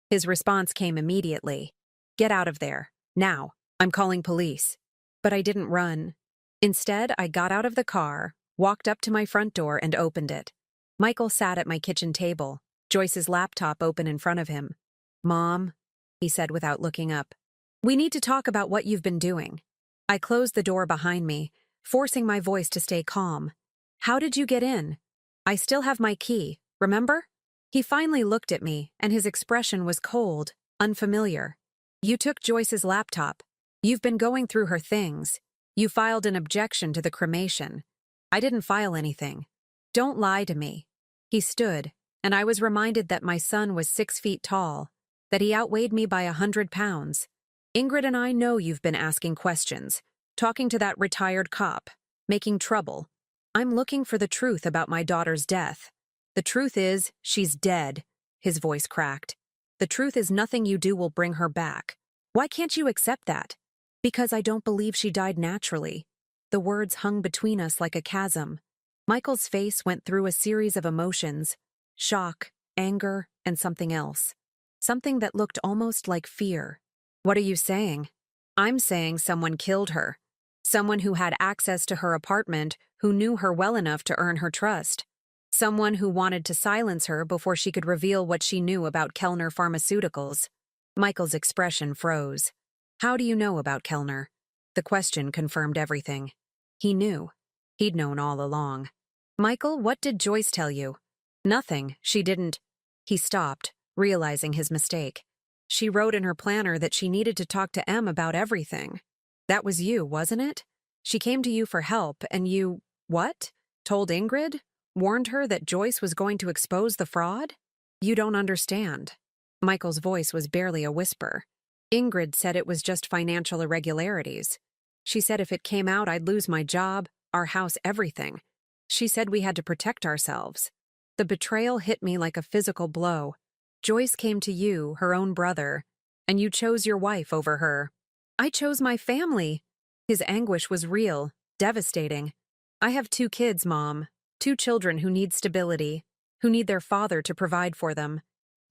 His response came immediately. Get out of there. Now. I'm calling police. But I didn't run. Instead, I got out of the car, walked up to my front door, and opened it. Michael sat at my kitchen table, Joyce's laptop open in front of him. Mom, he said without looking up. We need to talk about what you've been doing. I closed the door behind me, forcing my voice to stay calm. How did you get in? I still have my key, remember? He finally looked at me, and his expression was cold, unfamiliar. You took Joyce's laptop. You've been going through her things. You filed an objection to the cremation. I didn't file anything. Don't lie to me. He stood, and I was reminded that my son was 6 feet tall, that he outweighed me by 100 pounds. Ingrid and I know you've been asking questions, talking to that retired cop, making trouble. I'm looking for the truth about my daughter's death. The truth is, she's dead, his voice cracked. The truth is nothing you do will bring her back. Why can't you accept that? Because I don't believe she died naturally. The words hung between us like a chasm. Michael's face went through a series of emotions: shock, anger, and something else. Something that looked almost like fear. What are you saying? I'm saying someone killed her. Someone who had access to her apartment, who knew her well enough to earn her trust. Someone who wanted to silence her before she could reveal what she knew about Kellner Pharmaceuticals. Michael's expression froze. How do you know about Kellner? The question confirmed everything. He knew. He'd known all along. Michael, what did Joyce tell you? Nothing. She didn't. He stopped, realizing his mistake. She wrote in her planner that she needed to talk to Em about everything. That was you, wasn't it? She came to you for help, and you, what? Told Ingrid? Warned her that Joyce was going to expose the fraud? You don't understand. Michael's voice was barely a whisper. Ingrid said it was just financial irregularities. She said if it came out, I'd lose my job, our house, everything. She said we had to protect ourselves. The betrayal hit me like a physical blow. Joyce came to you, her own brother, and you chose your wife over her. I chose my family. His anguish was real, devastating. I have 2 kids, Mom. 2 children who need stability, who need their father to provide for them.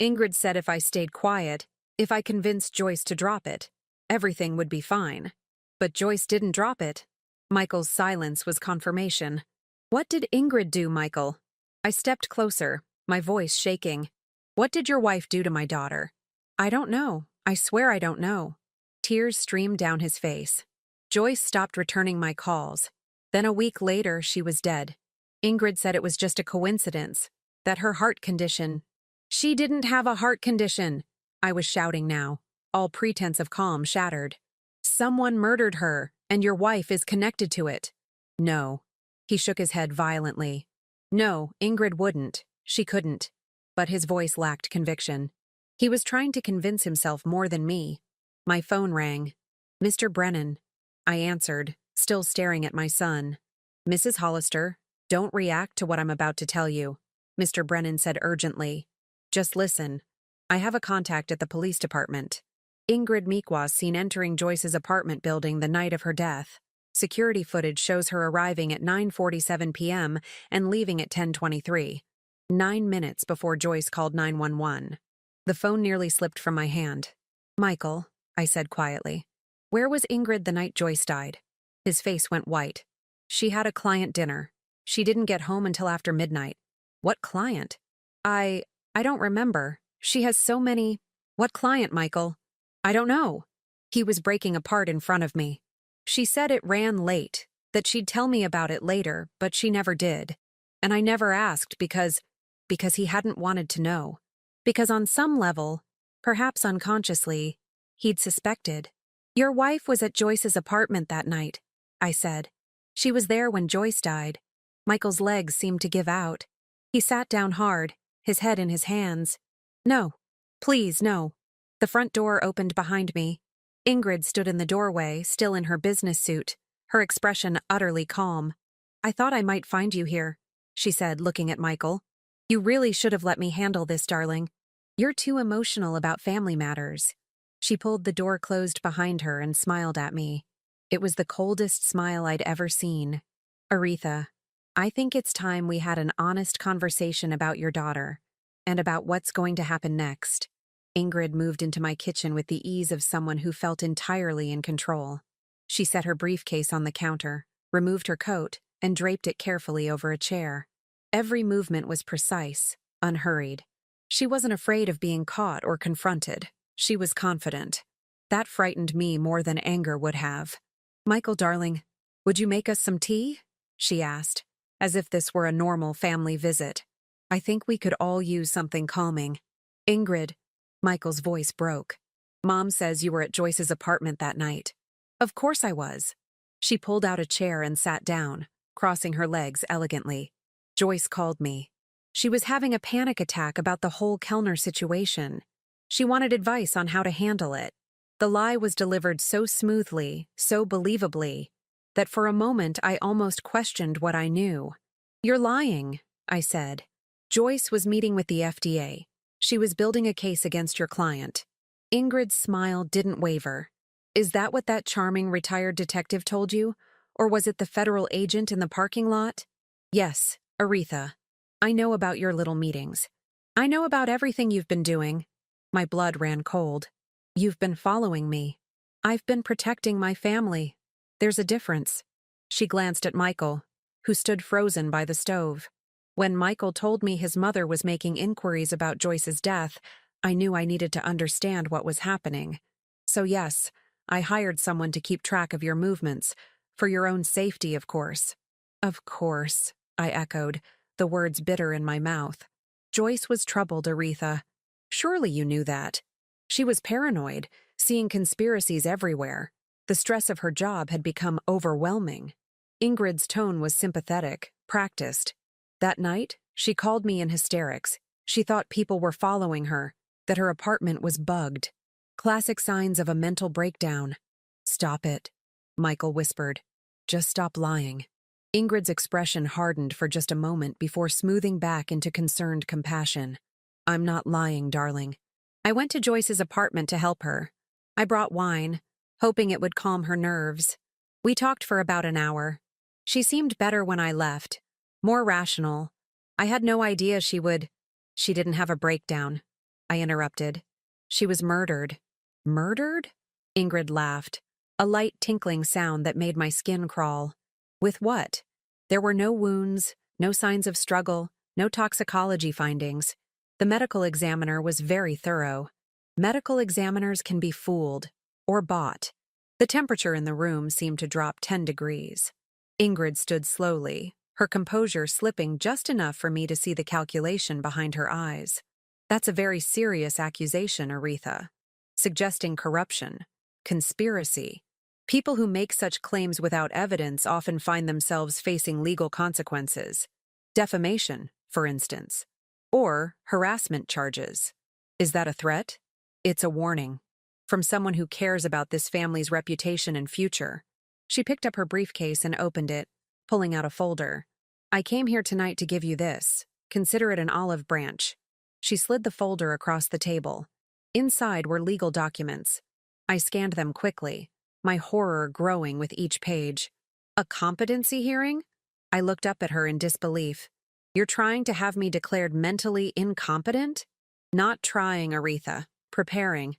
Ingrid said if I stayed quiet, if I convinced Joyce to drop it, everything would be fine. But Joyce didn't drop it. Michael's silence was confirmation. What did Ingrid do, Michael? I stepped closer, my voice shaking. What did your wife do to my daughter? I don't know. I swear I don't know. Tears streamed down his face. Joyce stopped returning my calls. Then a week later, she was dead. Ingrid said it was just a coincidence, that her heart condition. She didn't have a heart condition. I was shouting now, all pretense of calm shattered. Someone murdered her, and your wife is connected to it. No. He shook his head violently. No, Ingrid wouldn't. She couldn't. But his voice lacked conviction. He was trying to convince himself more than me. My phone rang. Mr. Brennan. I answered, still staring at my son. Mrs. Hollister, don't react to what I'm about to tell you, Mr. Brennan said urgently. Just listen. I have a contact at the police department. Ingrid Meek was seen entering Joyce's apartment building the night of her death. Security footage shows her arriving at 9:47 p.m. and leaving at 10:23. 9 minutes before Joyce called 911. The phone nearly slipped from my hand. Michael, I said quietly. Where was Ingrid the night Joyce died? His face went white. She had a client dinner. She didn't get home until after midnight. What client? I don't remember. She has so many. What client, Michael? I don't know. He was breaking apart in front of me. She said it ran late, that she'd tell me about it later, but she never did. And I never asked because he hadn't wanted to know. Because on some level, perhaps unconsciously, he'd suspected. Your wife was at Joyce's apartment that night, I said. She was there when Joyce died. Michael's legs seemed to give out. He sat down hard, his head in his hands. No. Please, no. The front door opened behind me. Ingrid stood in the doorway, still in her business suit, her expression utterly calm. I thought I might find you here, she said, looking at Michael. You really should have let me handle this, darling. You're too emotional about family matters. She pulled the door closed behind her and smiled at me. It was the coldest smile I'd ever seen. Aretha, I think it's time we had an honest conversation about your daughter and about what's going to happen next. Ingrid moved into my kitchen with the ease of someone who felt entirely in control. She set her briefcase on the counter, removed her coat, and draped it carefully over a chair. Every movement was precise, unhurried. She wasn't afraid of being caught or confronted. She was confident. That frightened me more than anger would have. "Michael, darling, would you make us some tea?" she asked, as if this were a normal family visit. "I think we could all use something calming." "Ingrid," Michael's voice broke. "Mom says you were at Joyce's apartment that night." "Of course I was." She pulled out a chair and sat down, crossing her legs elegantly. "Joyce called me. She was having a panic attack about the whole Kellner situation. She wanted advice on how to handle it. The lie was delivered so smoothly, so believably, that for a moment I almost questioned what I knew. "You're lying," I said. "Joyce was meeting with the FDA. She was building a case against your client." Ingrid's smile didn't waver. "Is that what that charming retired detective told you? Or was it the federal agent in the parking lot?" "Yes, Aretha. I know about your little meetings. I know about everything you've been doing." My blood ran cold. "You've been following me. I've been protecting my family. There's a difference." She glanced at Michael, who stood frozen by the stove. When Michael told me his mother was making inquiries about Joyce's death, I knew I needed to understand what was happening. "So yes, I hired someone to keep track of your movements, for your own safety, of course." "Of course," I echoed, the words bitter in my mouth. "Joyce was troubled, Aretha. Surely you knew that. She was paranoid, seeing conspiracies everywhere. The stress of her job had become overwhelming." Ingrid's tone was sympathetic, practiced. "That night, she called me in hysterics. She thought people were following her, that her apartment was bugged. Classic signs of a mental breakdown." "Stop it," Michael whispered. "Just stop lying." Ingrid's expression hardened for just a moment before smoothing back into concerned compassion. "I'm not lying, darling. I went to Joyce's apartment to help her. I brought wine, hoping it would calm her nerves. We talked for about an hour. She seemed better when I left, more rational. I had no idea she would—" "She didn't have a breakdown," I interrupted. "She was murdered." "Murdered?" Ingrid laughed, a light tinkling sound that made my skin crawl. "With what?" "There were no wounds, no signs of struggle, no toxicology findings. The medical examiner was very thorough. Medical examiners can be fooled, or bought." The temperature in the room seemed to drop 10 degrees. Ingrid stood slowly, her composure slipping just enough for me to see the calculation behind her eyes. "That's a very serious accusation, Aretha. Suggesting corruption, conspiracy. People who make such claims without evidence often find themselves facing legal consequences. Defamation, for instance. Or harassment charges. Is that a threat? It's a warning. From someone who cares about this family's reputation and future." She picked up her briefcase and opened it, pulling out a folder. "I came here tonight to give you this. Consider it an olive branch." She slid the folder across the table. Inside were legal documents. I scanned them quickly, my horror growing with each page. "A competency hearing?" I looked up at her in disbelief. "You're trying to have me declared mentally incompetent?" "Not trying, Aretha. Preparing.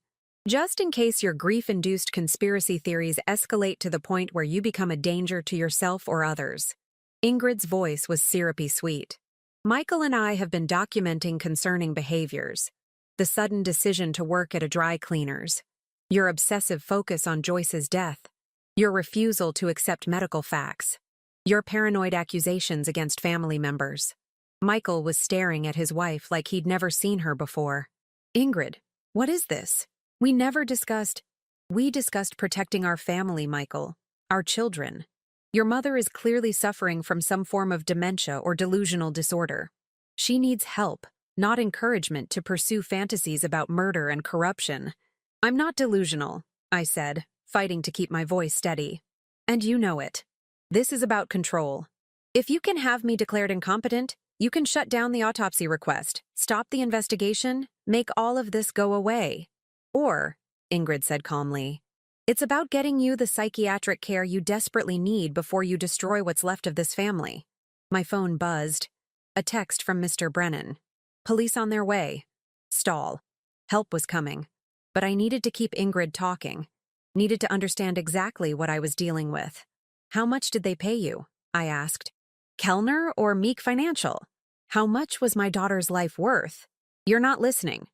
Just in case your grief-induced conspiracy theories escalate to the point where you become a danger to yourself or others." Ingrid's voice was syrupy sweet. "Michael and I have been documenting concerning behaviors. The sudden decision to work at a dry cleaner's. Your obsessive focus on Joyce's death. Your refusal to accept medical facts. Your paranoid accusations against family members." Michael was staring at his wife like he'd never seen her before. "Ingrid, what is this? We never discussed—" "We discussed protecting our family, Michael. Our children. Your mother is clearly suffering from some form of dementia or delusional disorder. She needs help, not encouragement to pursue fantasies about murder and corruption." "I'm not delusional," I said, fighting to keep my voice steady. "And you know it. This is about control. If you can have me declared incompetent, you can shut down the autopsy request, stop the investigation, make all of this go away. Or," Ingrid said calmly, It's about getting you the psychiatric care you desperately need before you destroy what's left of this family. My phone buzzed. A text from Mr. Brennan. Police on their way. Stall. Help was coming. But I needed to keep Ingrid talking. Needed to understand exactly what I was dealing with. How much did they pay you? I asked. Kellner or Meek Financial? How much was my daughter's life worth? You're not listening.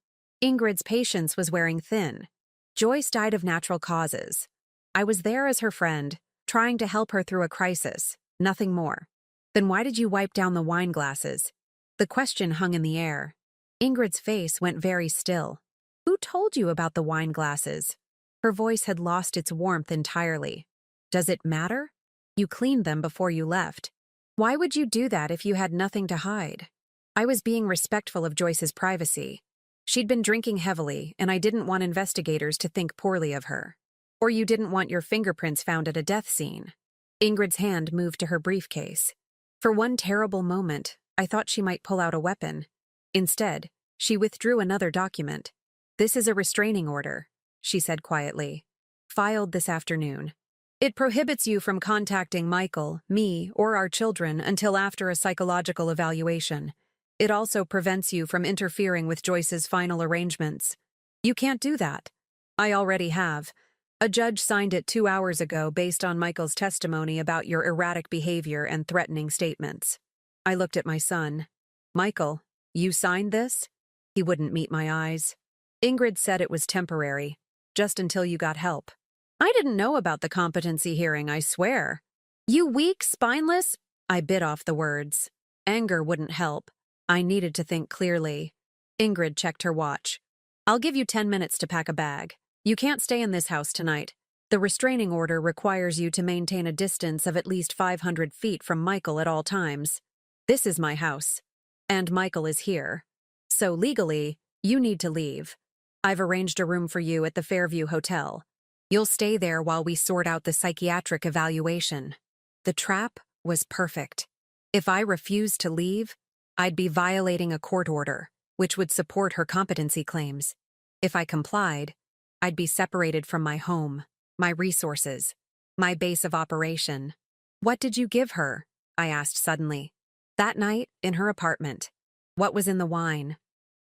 Ingrid's patience was wearing thin. Joyce died of natural causes. I was there as her friend, trying to help her through a crisis, nothing more. Then why did you wipe down the wine glasses? The question hung in the air. Ingrid's face went very still. Who told you about the wine glasses? Her voice had lost its warmth entirely. Does it matter? You cleaned them before you left. Why would you do that if you had nothing to hide? I was being respectful of Joyce's privacy. She'd been drinking heavily, and I didn't want investigators to think poorly of her. Or you didn't want your fingerprints found at a death scene. Ingrid's hand moved to her briefcase. For one terrible moment, I thought she might pull out a weapon. Instead, she withdrew another document. This is a restraining order, she said quietly. Filed this afternoon. It prohibits you from contacting Michael, me, or our children until after a psychological evaluation. It also prevents you from interfering with Joyce's final arrangements. You can't do that. I already have. A judge signed it 2 hours ago based on Michael's testimony about your erratic behavior and threatening statements. I looked at my son. Michael, you signed this? He wouldn't meet my eyes. Ingrid said it was temporary, just until you got help. I didn't know about the competency hearing, I swear. You weak, spineless? I bit off the words. Anger wouldn't help. I needed to think clearly. Ingrid checked her watch. I'll give you 10 minutes to pack a bag. You can't stay in this house tonight. The restraining order requires you to maintain a distance of at least 500 feet from Michael at all times. This is my house. And Michael is here. So legally, you need to leave. I've arranged a room for you at the Fairview Hotel. You'll stay there while we sort out the psychiatric evaluation. The trap was perfect. If I refused to leave, I'd be violating a court order, which would support her competency claims. If I complied, I'd be separated from my home, my resources, my base of operation. What did you give her? I asked suddenly. That night, in her apartment. What was in the wine?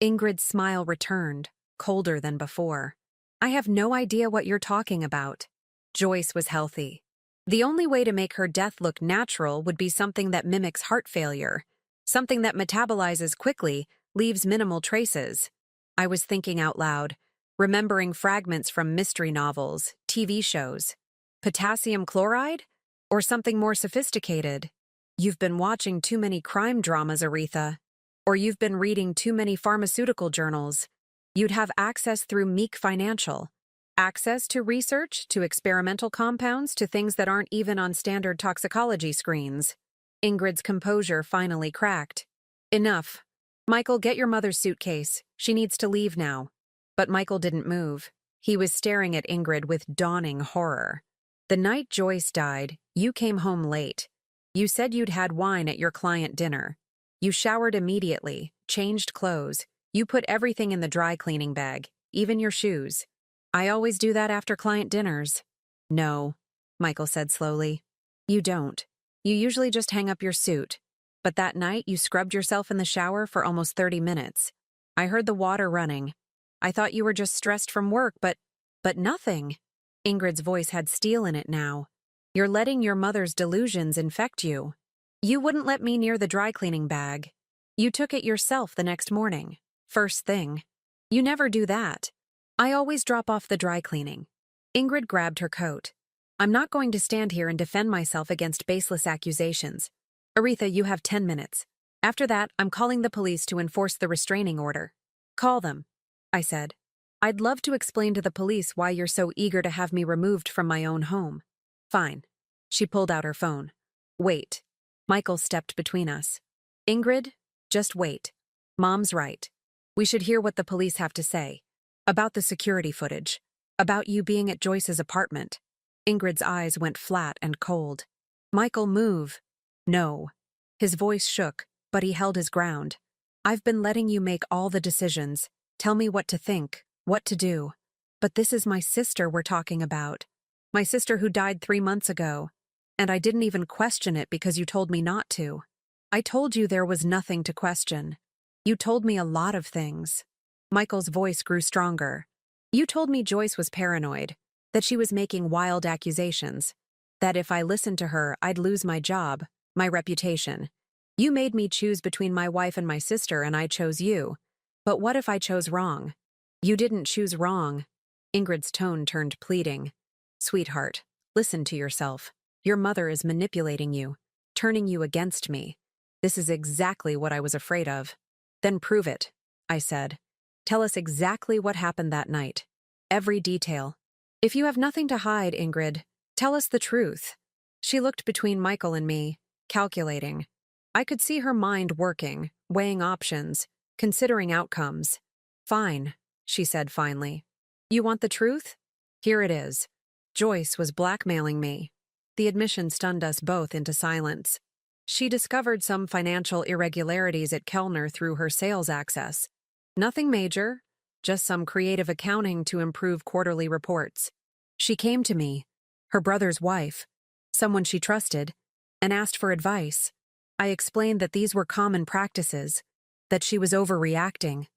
Ingrid's smile returned, colder than before. I have no idea what you're talking about. Joyce was healthy. The only way to make her death look natural would be something that mimics heart failure. Something that metabolizes quickly, leaves minimal traces. I was thinking out loud, remembering fragments from mystery novels, TV shows. Potassium chloride? Or something more sophisticated? You've been watching too many crime dramas, Aretha. Or you've been reading too many pharmaceutical journals. You'd have access through Meek Financial. Access to research, to experimental compounds, to things that aren't even on standard toxicology screens. Ingrid's composure finally cracked. Enough. Michael, get your mother's suitcase. She needs to leave now. But Michael didn't move. He was staring at Ingrid with dawning horror. The night Joyce died, you came home late. You said you'd had wine at your client dinner. You showered immediately, changed clothes. You put everything in the dry cleaning bag, even your shoes. I always do that after client dinners. No, Michael said slowly. You don't. You usually just hang up your suit. But that night you scrubbed yourself in the shower for almost 30 minutes. I heard the water running. I thought you were just stressed from work, but nothing. Ingrid's voice had steel in it now. You're letting your mother's delusions infect you. You wouldn't let me near the dry cleaning bag. You took it yourself the next morning. First thing. You never do that. I always drop off the dry cleaning. Ingrid grabbed her coat. I'm not going to stand here and defend myself against baseless accusations. Aretha, you have 10 minutes. After that, I'm calling the police to enforce the restraining order. Call them, I said. I'd love to explain to the police why you're so eager to have me removed from my own home. Fine. She pulled out her phone. Wait. Michael stepped between us. Ingrid, just wait. Mom's right. We should hear what the police have to say. About the security footage. About you being at Joyce's apartment. Ingrid's eyes went flat and cold. Michael, move. No. His voice shook, but he held his ground. I've been letting you make all the decisions. Tell me what to think, what to do. But this is my sister we're talking about. My sister who died 3 months ago. And I didn't even question it because you told me not to. I told you there was nothing to question. You told me a lot of things. Michael's voice grew stronger. You told me Joyce was paranoid, that she was making wild accusations, that if I listened to her, I'd lose my job, my reputation. You made me choose between my wife and my sister, and I chose you. But what if I chose wrong? You didn't choose wrong. Ingrid's tone turned pleading. Sweetheart, listen to yourself. Your mother is manipulating you, turning you against me. This is exactly what I was afraid of. Then prove it, I said. Tell us exactly what happened that night. Every detail. If you have nothing to hide, Ingrid, tell us the truth. She looked between Michael and me, calculating. I could see her mind working, weighing options, considering outcomes. Fine, she said finally. You want the truth? Here it is. Joyce was blackmailing me. The admission stunned us both into silence. She discovered some financial irregularities at Kellner through her sales access. Nothing major, just some creative accounting to improve quarterly reports. She came to me, her brother's wife, someone she trusted, and asked for advice. I explained that these were common practices, that she was overreacting.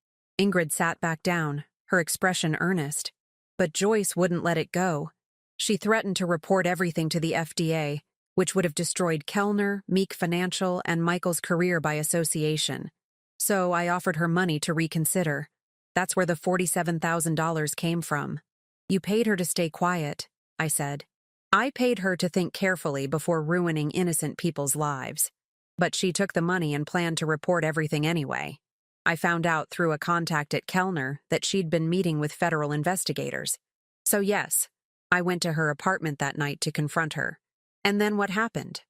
Ingrid sat back down, her expression earnest. But Joyce wouldn't let it go. She threatened to report everything to the FDA, which would have destroyed Kellner, Meek Financial, and Michael's career by association. So I offered her money to reconsider. That's where the $47,000 came from. You paid her to stay quiet, I said. I paid her to think carefully before ruining innocent people's lives. But she took the money and planned to report everything anyway. I found out through a contact at Kellner that she'd been meeting with federal investigators. So yes, I went to her apartment that night to confront her. And then what happened?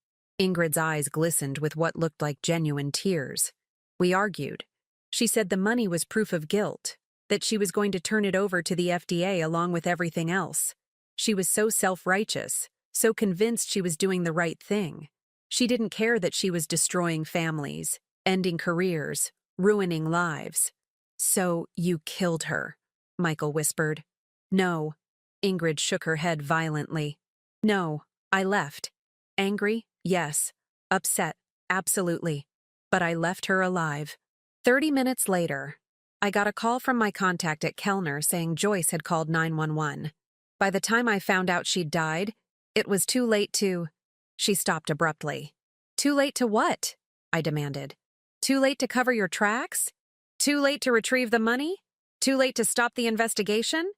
Ingrid's eyes glistened with what looked like genuine tears. We argued. She said the money was proof of guilt, that she was going to turn it over to the FDA along with everything else. She was so self-righteous, so convinced she was doing the right thing. She didn't care that she was destroying families, ending careers, ruining lives. So you killed her, Michael whispered. No. Ingrid shook her head violently. No, I left. Angry? Yes. Upset? Absolutely. But I left her alive. 30 minutes later, I got a call from my contact at Kellner saying Joyce had called 911. By the time I found out she'd died, it was too late to... She stopped abruptly. Too late to what? I demanded. Too late to cover your tracks? Too late to retrieve the money? Too late to stop the investigation?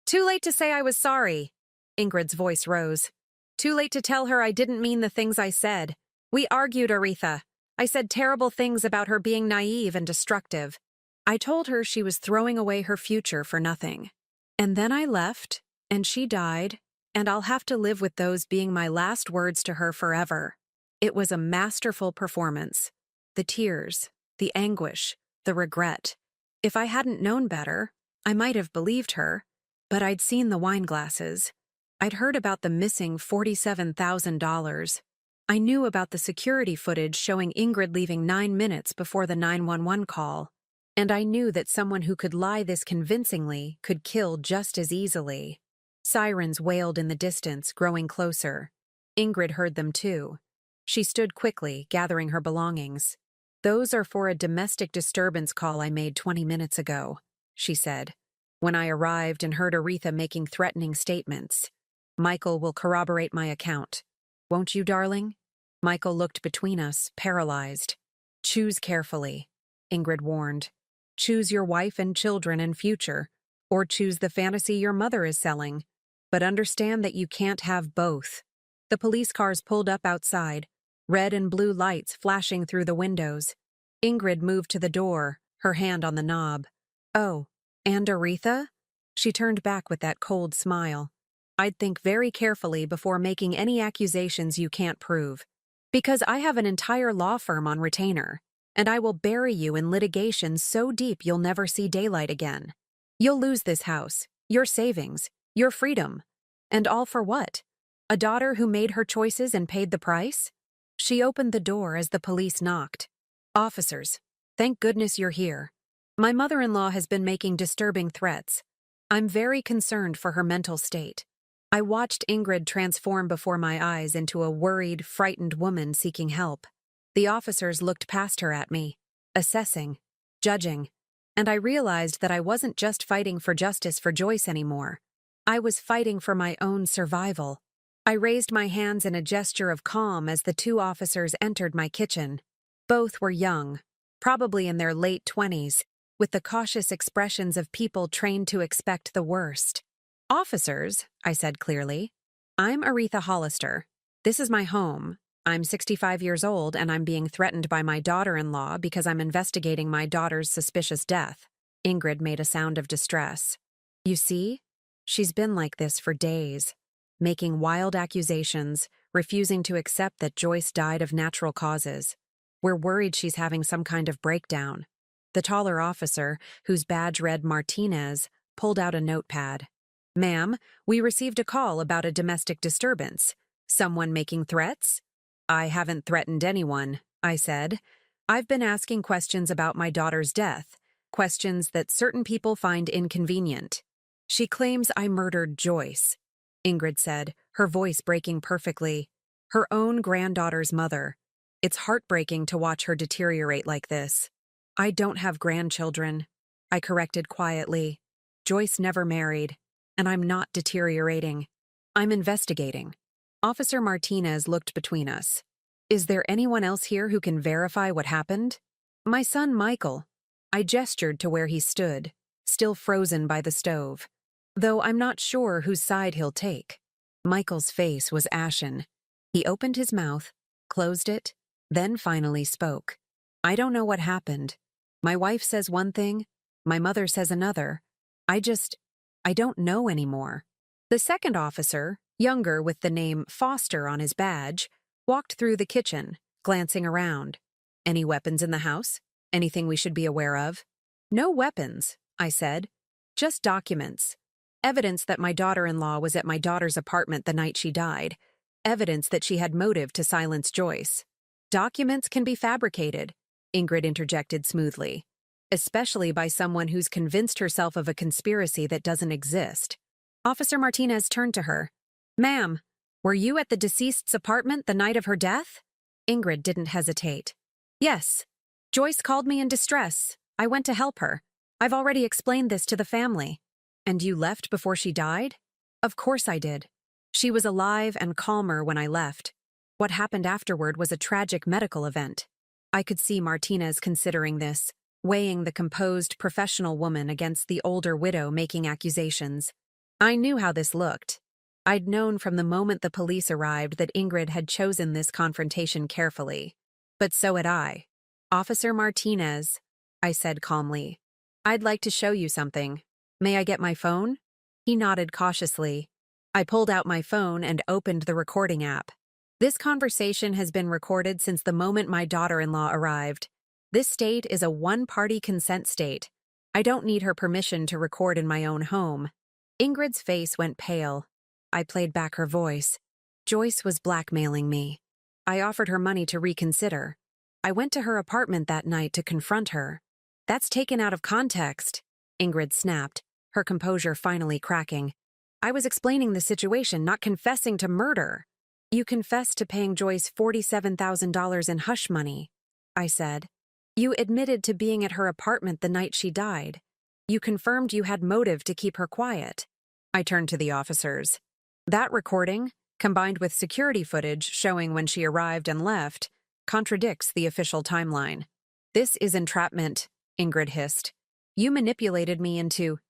Too late to say I was sorry. Ingrid's voice rose. Too late to tell her I didn't mean the things I said. We argued, Aretha. I said terrible things about her being naive and destructive. I told her she was throwing away her future for nothing. And then I left, and she died, and I'll have to live with those being my last words to her forever. It was a masterful performance. The tears, the anguish, the regret. If I hadn't known better, I might have believed her, but I'd seen the wine glasses. I'd heard about the missing $47,000. I knew about the security footage showing Ingrid leaving 9 minutes before the 911 call. And I knew that someone who could lie this convincingly could kill just as easily. Sirens wailed in the distance, growing closer. Ingrid heard them too. She stood quickly, gathering her belongings. Those are for a domestic disturbance call I made 20 minutes ago, she said, when I arrived and heard Aretha making threatening statements. Michael will corroborate my account. Won't you, darling? Michael looked between us, paralyzed. Choose carefully, Ingrid warned. Choose your wife and children and future, or choose the fantasy your mother is selling. But understand that you can't have both. The police cars pulled up outside, red and blue lights flashing through the windows. Ingrid moved to the door, her hand on the knob. Oh, and Aretha? She turned back with that cold smile. I'd think very carefully before making any accusations you can't prove. Because I have an entire law firm on retainer, and I will bury you in litigation so deep you'll never see daylight again. You'll lose this house, your savings, your freedom. And all for what? A daughter who made her choices and paid the price? She opened the door as the police knocked. Officers, thank goodness you're here. My mother-in-law has been making disturbing threats. I'm very concerned for her mental state. I watched Ingrid transform before my eyes into a worried, frightened woman seeking help. The officers looked past her at me, assessing, judging, and I realized that I wasn't just fighting for justice for Joyce anymore. I was fighting for my own survival. I raised my hands in a gesture of calm as the two officers entered my kitchen. Both were young, probably in their late 20s, with the cautious expressions of people trained to expect the worst. "Officers," I said clearly, "I'm Aretha Hollister. This is my home. I'm 65 years old and I'm being threatened by my daughter-in-law because I'm investigating my daughter's suspicious death." Ingrid made a sound of distress. "You see? She's been like this for days, making wild accusations, refusing to accept that Joyce died of natural causes. We're worried she's having some kind of breakdown." The taller officer, whose badge read Martinez, pulled out a notepad. "Ma'am, we received a call about a domestic disturbance. Someone making threats?" "I haven't threatened anyone," I said. "I've been asking questions about my daughter's death, questions that certain people find inconvenient." "She claims I murdered Joyce," Ingrid said, her voice breaking perfectly. "Her own granddaughter's mother. It's heartbreaking to watch her deteriorate like this." "I don't have grandchildren," I corrected quietly. "Joyce never married, and I'm not deteriorating. I'm investigating." Officer Martinez looked between us. "Is there anyone else here who can verify what happened?" "My son Michael." I gestured to where he stood, still frozen by the stove. "Though I'm not sure whose side he'll take." Michael's face was ashen. He opened his mouth, closed it, then finally spoke. "I don't know what happened. My wife says one thing, my mother says another. I don't know anymore." The second officer, younger with the name Foster on his badge, walked through the kitchen, glancing around. "Any weapons in the house? Anything we should be aware of?" "No weapons," I said. "Just documents. Evidence that my daughter-in-law was at my daughter's apartment the night she died. Evidence that she had motive to silence Joyce." "Documents can be fabricated," Ingrid interjected smoothly, "especially by someone who's convinced herself of a conspiracy that doesn't exist." Officer Martinez turned to her. "Ma'am, were you at the deceased's apartment the night of her death?" Ingrid didn't hesitate. "Yes. Joyce called me in distress. I went to help her. I've already explained this to the family." "And you left before she died?" "Of course I did. She was alive and calmer when I left. What happened afterward was a tragic medical event." I could see Martinez considering this, weighing the composed, professional woman against the older widow making accusations. I knew how this looked. I'd known from the moment the police arrived that Ingrid had chosen this confrontation carefully. But so had I. "Officer Martinez," I said calmly, "I'd like to show you something. May I get my phone?" He nodded cautiously. I pulled out my phone and opened the recording app. "This conversation has been recorded since the moment my daughter-in-law arrived. This state is a one-party consent state. I don't need her permission to record in my own home." Ingrid's face went pale. I played back her voice. "Joyce was blackmailing me. I offered her money to reconsider. I went to her apartment that night to confront her." "That's taken out of context," Ingrid snapped, her composure finally cracking. "I was explaining the situation, not confessing to murder." "You confessed to paying Joyce $47,000 in hush money," I said. "You admitted to being at her apartment the night she died. You confirmed you had motive to keep her quiet." I turned to the officers. "That recording, combined with security footage showing when she arrived and left, contradicts the official timeline." "This is entrapment," Ingrid hissed. "You manipulated me into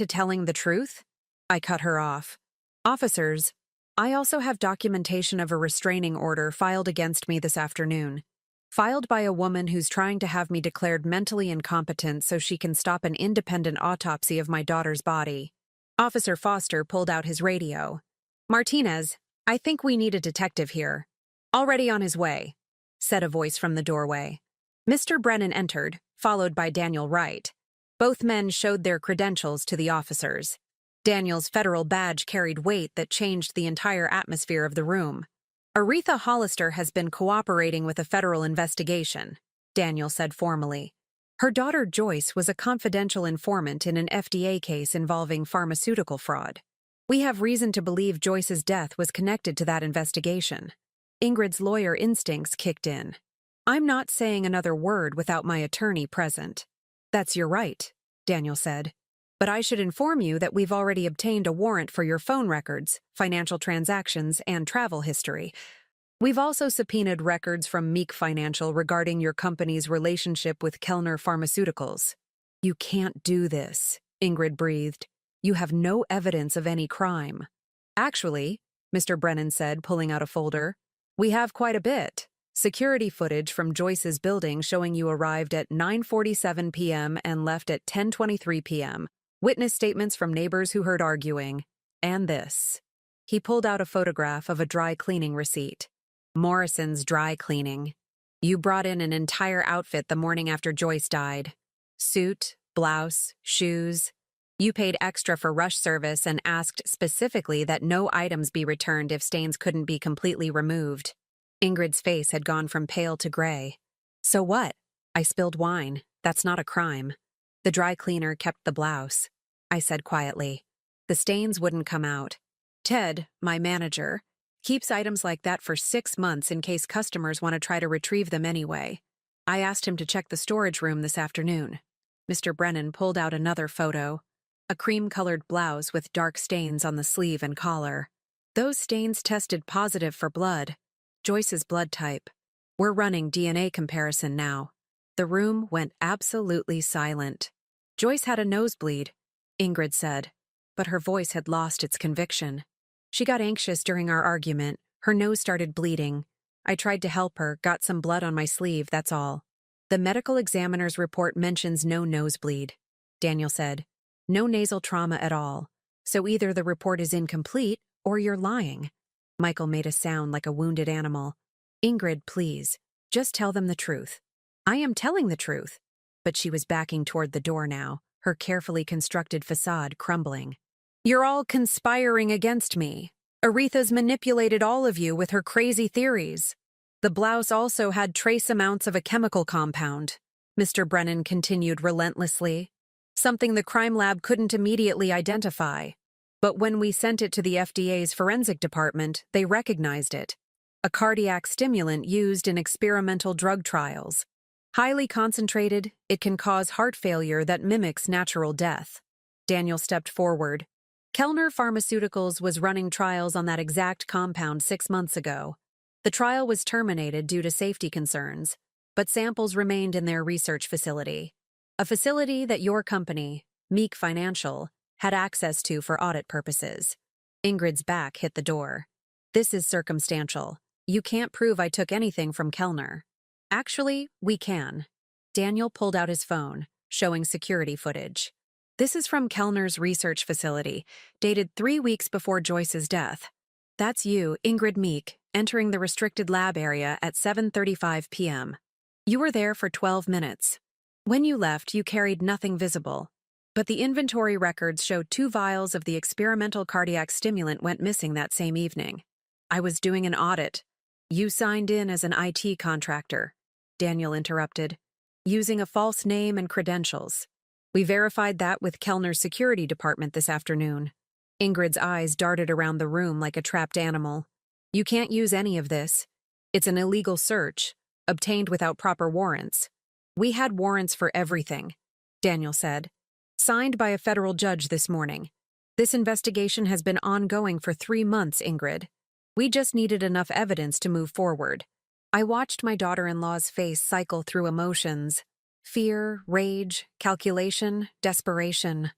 telling the truth?" I cut her off. "Officers, I also have documentation of a restraining order filed against me this afternoon. Filed by a woman who's trying to have me declared mentally incompetent so she can stop an independent autopsy of my daughter's body." Officer Foster pulled out his radio. "Martinez, I think we need a detective here." "Already on his way," said a voice from the doorway. Mr. Brennan entered, followed by Daniel Wright. Both men showed their credentials to the officers. Daniel's federal badge carried weight that changed the entire atmosphere of the room. "Aretha Hollister has been cooperating with a federal investigation," Daniel said formally. "Her daughter Joyce was a confidential informant in an FDA case involving pharmaceutical fraud." We have reason to believe Joyce's death was connected to that investigation. Ingrid's lawyer instincts kicked in. I'm not saying another word without my attorney present. That's your right, Daniel said. But I should inform you that we've already obtained a warrant for your phone records, financial transactions, and travel history. We've also subpoenaed records from Meek Financial regarding your company's relationship with Kellner Pharmaceuticals. You can't do this, Ingrid breathed. You have no evidence of any crime. Actually, Mr. Brennan said, pulling out a folder, we have quite a bit. Security footage from Joyce's building showing you arrived at 9:47 p.m. and left at 10:23 p.m. Witness statements from neighbors who heard arguing. And this. He pulled out a photograph of a dry cleaning receipt. Morrison's Dry Cleaning. You brought in an entire outfit the morning after Joyce died. Suit, blouse, shoes. You paid extra for rush service and asked specifically that no items be returned if stains couldn't be completely removed. Ingrid's face had gone from pale to gray. So what? I spilled wine. That's not a crime. The dry cleaner kept the blouse. I said quietly. The stains wouldn't come out. Ted, my manager, keeps items like that for 6 months in case customers want to try to retrieve them anyway. I asked him to check the storage room this afternoon. Mr. Brennan pulled out another photo. A cream-colored blouse with dark stains on the sleeve and collar. Those stains tested positive for blood. Joyce's blood type. We're running DNA comparison now. The room went absolutely silent. Joyce had a nosebleed, Ingrid said, but her voice had lost its conviction. She got anxious during our argument. Her nose started bleeding. I tried to help her, got some blood on my sleeve, that's all. The medical examiner's report mentions no nosebleed, Daniel said. No nasal trauma at all. So either the report is incomplete or you're lying. Michael made a sound like a wounded animal. Ingrid, please, just tell them the truth. I am telling the truth. But she was backing toward the door now, her carefully constructed facade crumbling. You're all conspiring against me. Aretha's manipulated all of you with her crazy theories. The blouse also had trace amounts of a chemical compound, Mr. Brennan continued relentlessly. Something the crime lab couldn't immediately identify. But when we sent it to the FDA's forensic department, they recognized it. A cardiac stimulant used in experimental drug trials. Highly concentrated, it can cause heart failure that mimics natural death. Daniel stepped forward. Kellner Pharmaceuticals was running trials on that exact compound 6 months ago. The trial was terminated due to safety concerns, but samples remained in their research facility. A facility that your company, Meek Financial, had access to for audit purposes. Ingrid's back hit the door. This is circumstantial. You can't prove I took anything from Kellner. Actually, we can. Daniel pulled out his phone, showing security footage. This is from Kellner's research facility, dated 3 weeks before Joyce's death. That's you, Ingrid Meek, entering the restricted lab area at 7:35 p.m. You were there for 12 minutes. When you left, you carried nothing visible. But the inventory records showed 2 vials of the experimental cardiac stimulant went missing that same evening. I was doing an audit. You signed in as an IT contractor, Daniel interrupted, using a false name and credentials. We verified that with Kellner's security department this afternoon. Ingrid's eyes darted around the room like a trapped animal. You can't use any of this. It's an illegal search, obtained without proper warrants. We had warrants for everything, Daniel said. Signed by a federal judge this morning. This investigation has been ongoing for 3 months, Ingrid. We just needed enough evidence to move forward. I watched my daughter-in-law's face cycle through emotions. Fear, rage, calculation, desperation.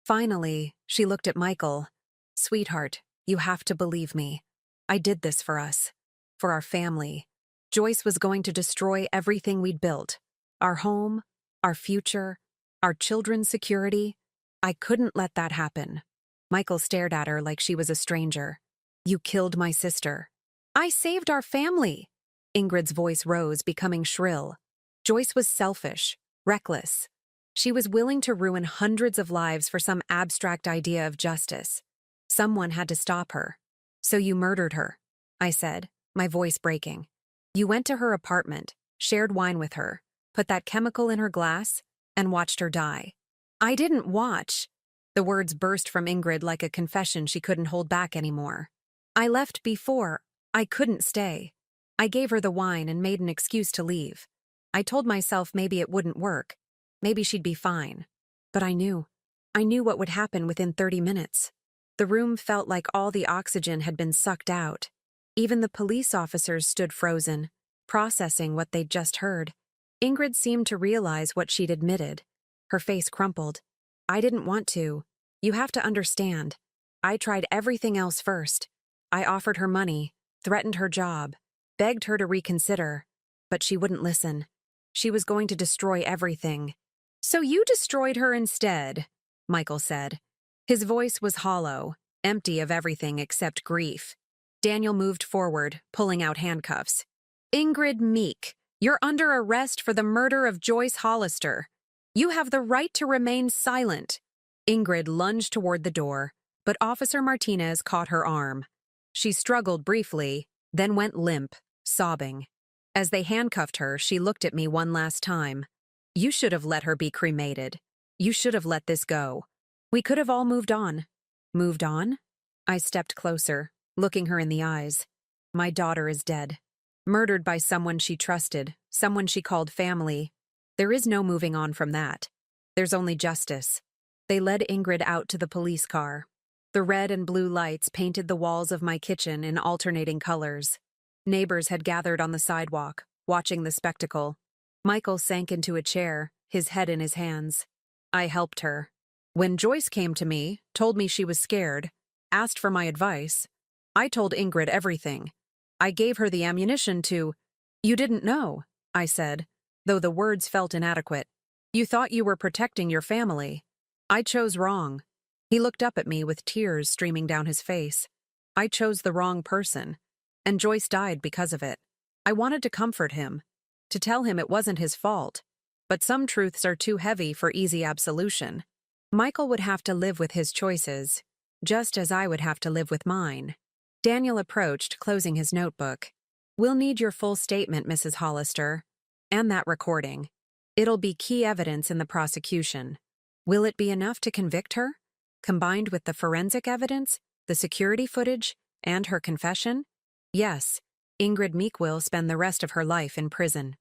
Finally, she looked at Michael. Sweetheart, you have to believe me. I did this for us. For our family. Joyce was going to destroy everything we'd built. Our home, our future, our children's security. I couldn't let that happen. Michael stared at her like she was a stranger. You killed my sister. I saved our family. Ingrid's voice rose, becoming shrill. Joyce was selfish, reckless. She was willing to ruin hundreds of lives for some abstract idea of justice. Someone had to stop her. So you murdered her, I said, my voice breaking. You went to her apartment, shared wine with her, put that chemical in her glass, and watched her die. I didn't watch. The words burst from Ingrid like a confession she couldn't hold back anymore. I left before. I couldn't stay. I gave her the wine and made an excuse to leave. I told myself maybe it wouldn't work. Maybe she'd be fine. But I knew. I knew what would happen within 30 minutes. The room felt like all the oxygen had been sucked out. Even the police officers stood frozen, processing what they'd just heard. Ingrid seemed to realize what she'd admitted. Her face crumpled. I didn't want to. You have to understand. I tried everything else first. I offered her money, threatened her job, begged her to reconsider, but she wouldn't listen. She was going to destroy everything. So you destroyed her instead, Michael said. His voice was hollow, empty of everything except grief. Daniel moved forward, pulling out handcuffs. Ingrid Meek, you're under arrest for the murder of Joyce Hollister. You have the right to remain silent. Ingrid lunged toward the door, but Officer Martinez caught her arm. She struggled briefly, then went limp, sobbing. As they handcuffed her, she looked at me one last time. You should have let her be cremated. You should have let this go. We could have all moved on. Moved on? I stepped closer, looking her in the eyes. My daughter is dead. Murdered by someone she trusted, someone she called family. There is no moving on from that. There's only justice. They led Ingrid out to the police car. The red and blue lights painted the walls of my kitchen in alternating colors. Neighbors had gathered on the sidewalk, watching the spectacle. Michael sank into a chair, his head in his hands. I helped her. When Joyce came to me, told me she was scared, asked for my advice, I told Ingrid everything. I gave her the ammunition to— You didn't know, I said, though the words felt inadequate. You thought you were protecting your family. I chose wrong. He looked up at me with tears streaming down his face. I chose the wrong person, and Joyce died because of it. I wanted to comfort him, to tell him it wasn't his fault, but some truths are too heavy for easy absolution. Michael would have to live with his choices, just as I would have to live with mine. Daniel approached, closing his notebook. We'll need your full statement, Mrs. Hollister, and that recording. It'll be key evidence in the prosecution. Will it be enough to convict her? Combined with the forensic evidence, the security footage, and her confession? Yes, Ingrid Meek will spend the rest of her life in prison.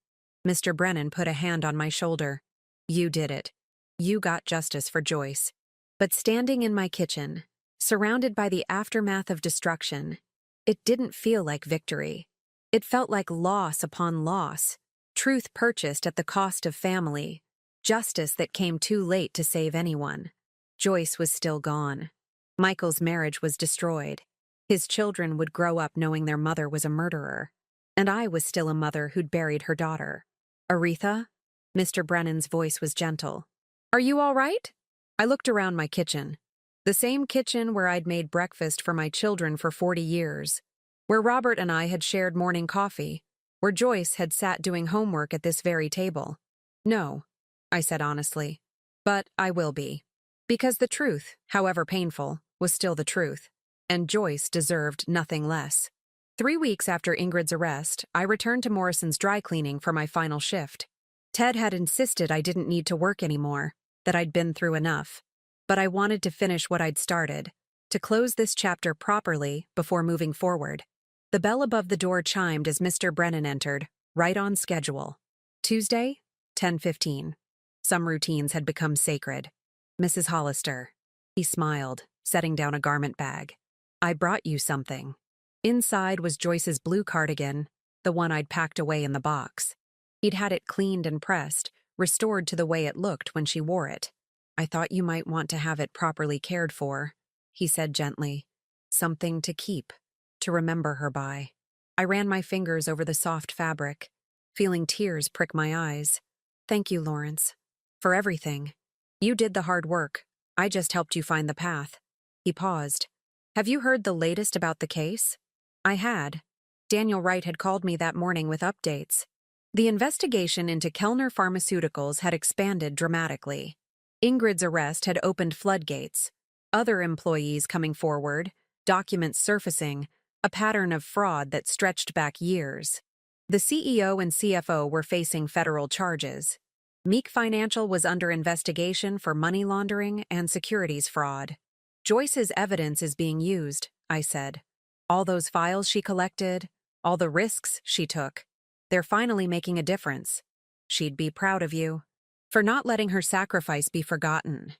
Mr. Brennan put a hand on my shoulder. You did it. You got justice for Joyce. But standing in my kitchen, surrounded by the aftermath of destruction, it didn't feel like victory. It felt like loss upon loss, truth purchased at the cost of family, justice that came too late to save anyone. Joyce was still gone. Michael's marriage was destroyed. His children would grow up knowing their mother was a murderer. And I was still a mother who'd buried her daughter. Aretha? Mr. Brennan's voice was gentle. Are you all right? I looked around my kitchen. The same kitchen where I'd made breakfast for my children for 40 years. Where Robert and I had shared morning coffee. Where Joyce had sat doing homework at this very table. No, I said honestly. But I will be. Because the truth, however painful, was still the truth. And Joyce deserved nothing less. 3 weeks after Ingrid's arrest, I returned to Morrison's dry cleaning for my final shift. Ted had insisted I didn't need to work anymore, that I'd been through enough. But I wanted to finish what I'd started, to close this chapter properly before moving forward. The bell above the door chimed as Mr. Brennan entered, right on schedule. Tuesday, 10:15. Some routines had become sacred. Mrs. Hollister. He smiled, setting down a garment bag. I brought you something. Inside was Joyce's blue cardigan, the one I'd packed away in the box. He'd had it cleaned and pressed, restored to the way it looked when she wore it. I thought you might want to have it properly cared for, he said gently. Something to keep, to remember her by. I ran my fingers over the soft fabric, feeling tears prick my eyes. Thank you, Lawrence. For everything. You did the hard work. I just helped you find the path. He paused. Have you heard the latest about the case? I had. Daniel Wright had called me that morning with updates. The investigation into Kellner Pharmaceuticals had expanded dramatically. Ingrid's arrest had opened floodgates. Other employees coming forward, documents surfacing, a pattern of fraud that stretched back years. The CEO and CFO were facing federal charges. Meek Financial was under investigation for money laundering and securities fraud. Joyce's evidence is being used, I said. All those files she collected, all the risks she took. They're finally making a difference. She'd be proud of you. For not letting her sacrifice be forgotten.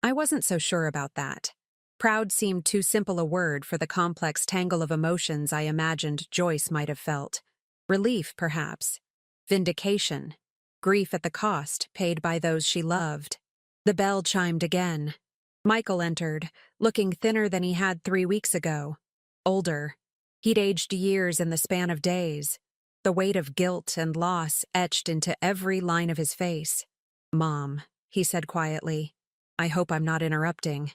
I wasn't so sure about that. Proud seemed too simple a word for the complex tangle of emotions I imagined Joyce might have felt. Relief, perhaps. Vindication. Grief at the cost paid by those she loved. The bell chimed again. Michael entered, looking thinner than he had 3 weeks ago. Older. He'd aged years in the span of days. The weight of guilt and loss etched into every line of his face. "Mom," he said quietly. "I hope I'm not interrupting."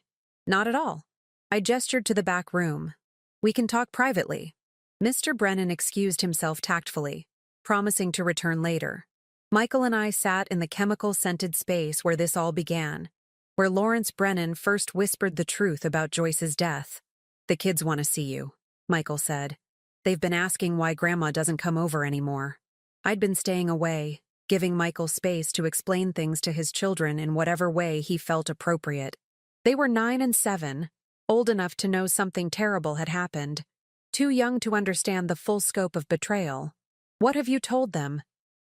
"Not at all." I gestured to the back room. "We can talk privately." Mr. Brennan excused himself tactfully, promising to return later. Michael and I sat in the chemical-scented space where this all began, where Lawrence Brennan first whispered the truth about Joyce's death. "The kids want to see you," Michael said. "They've been asking why Grandma doesn't come over anymore." I'd been staying away, giving Michael space to explain things to his children in whatever way he felt appropriate. They were 9 and 7, old enough to know something terrible had happened, too young to understand the full scope of betrayal. "What have you told them?"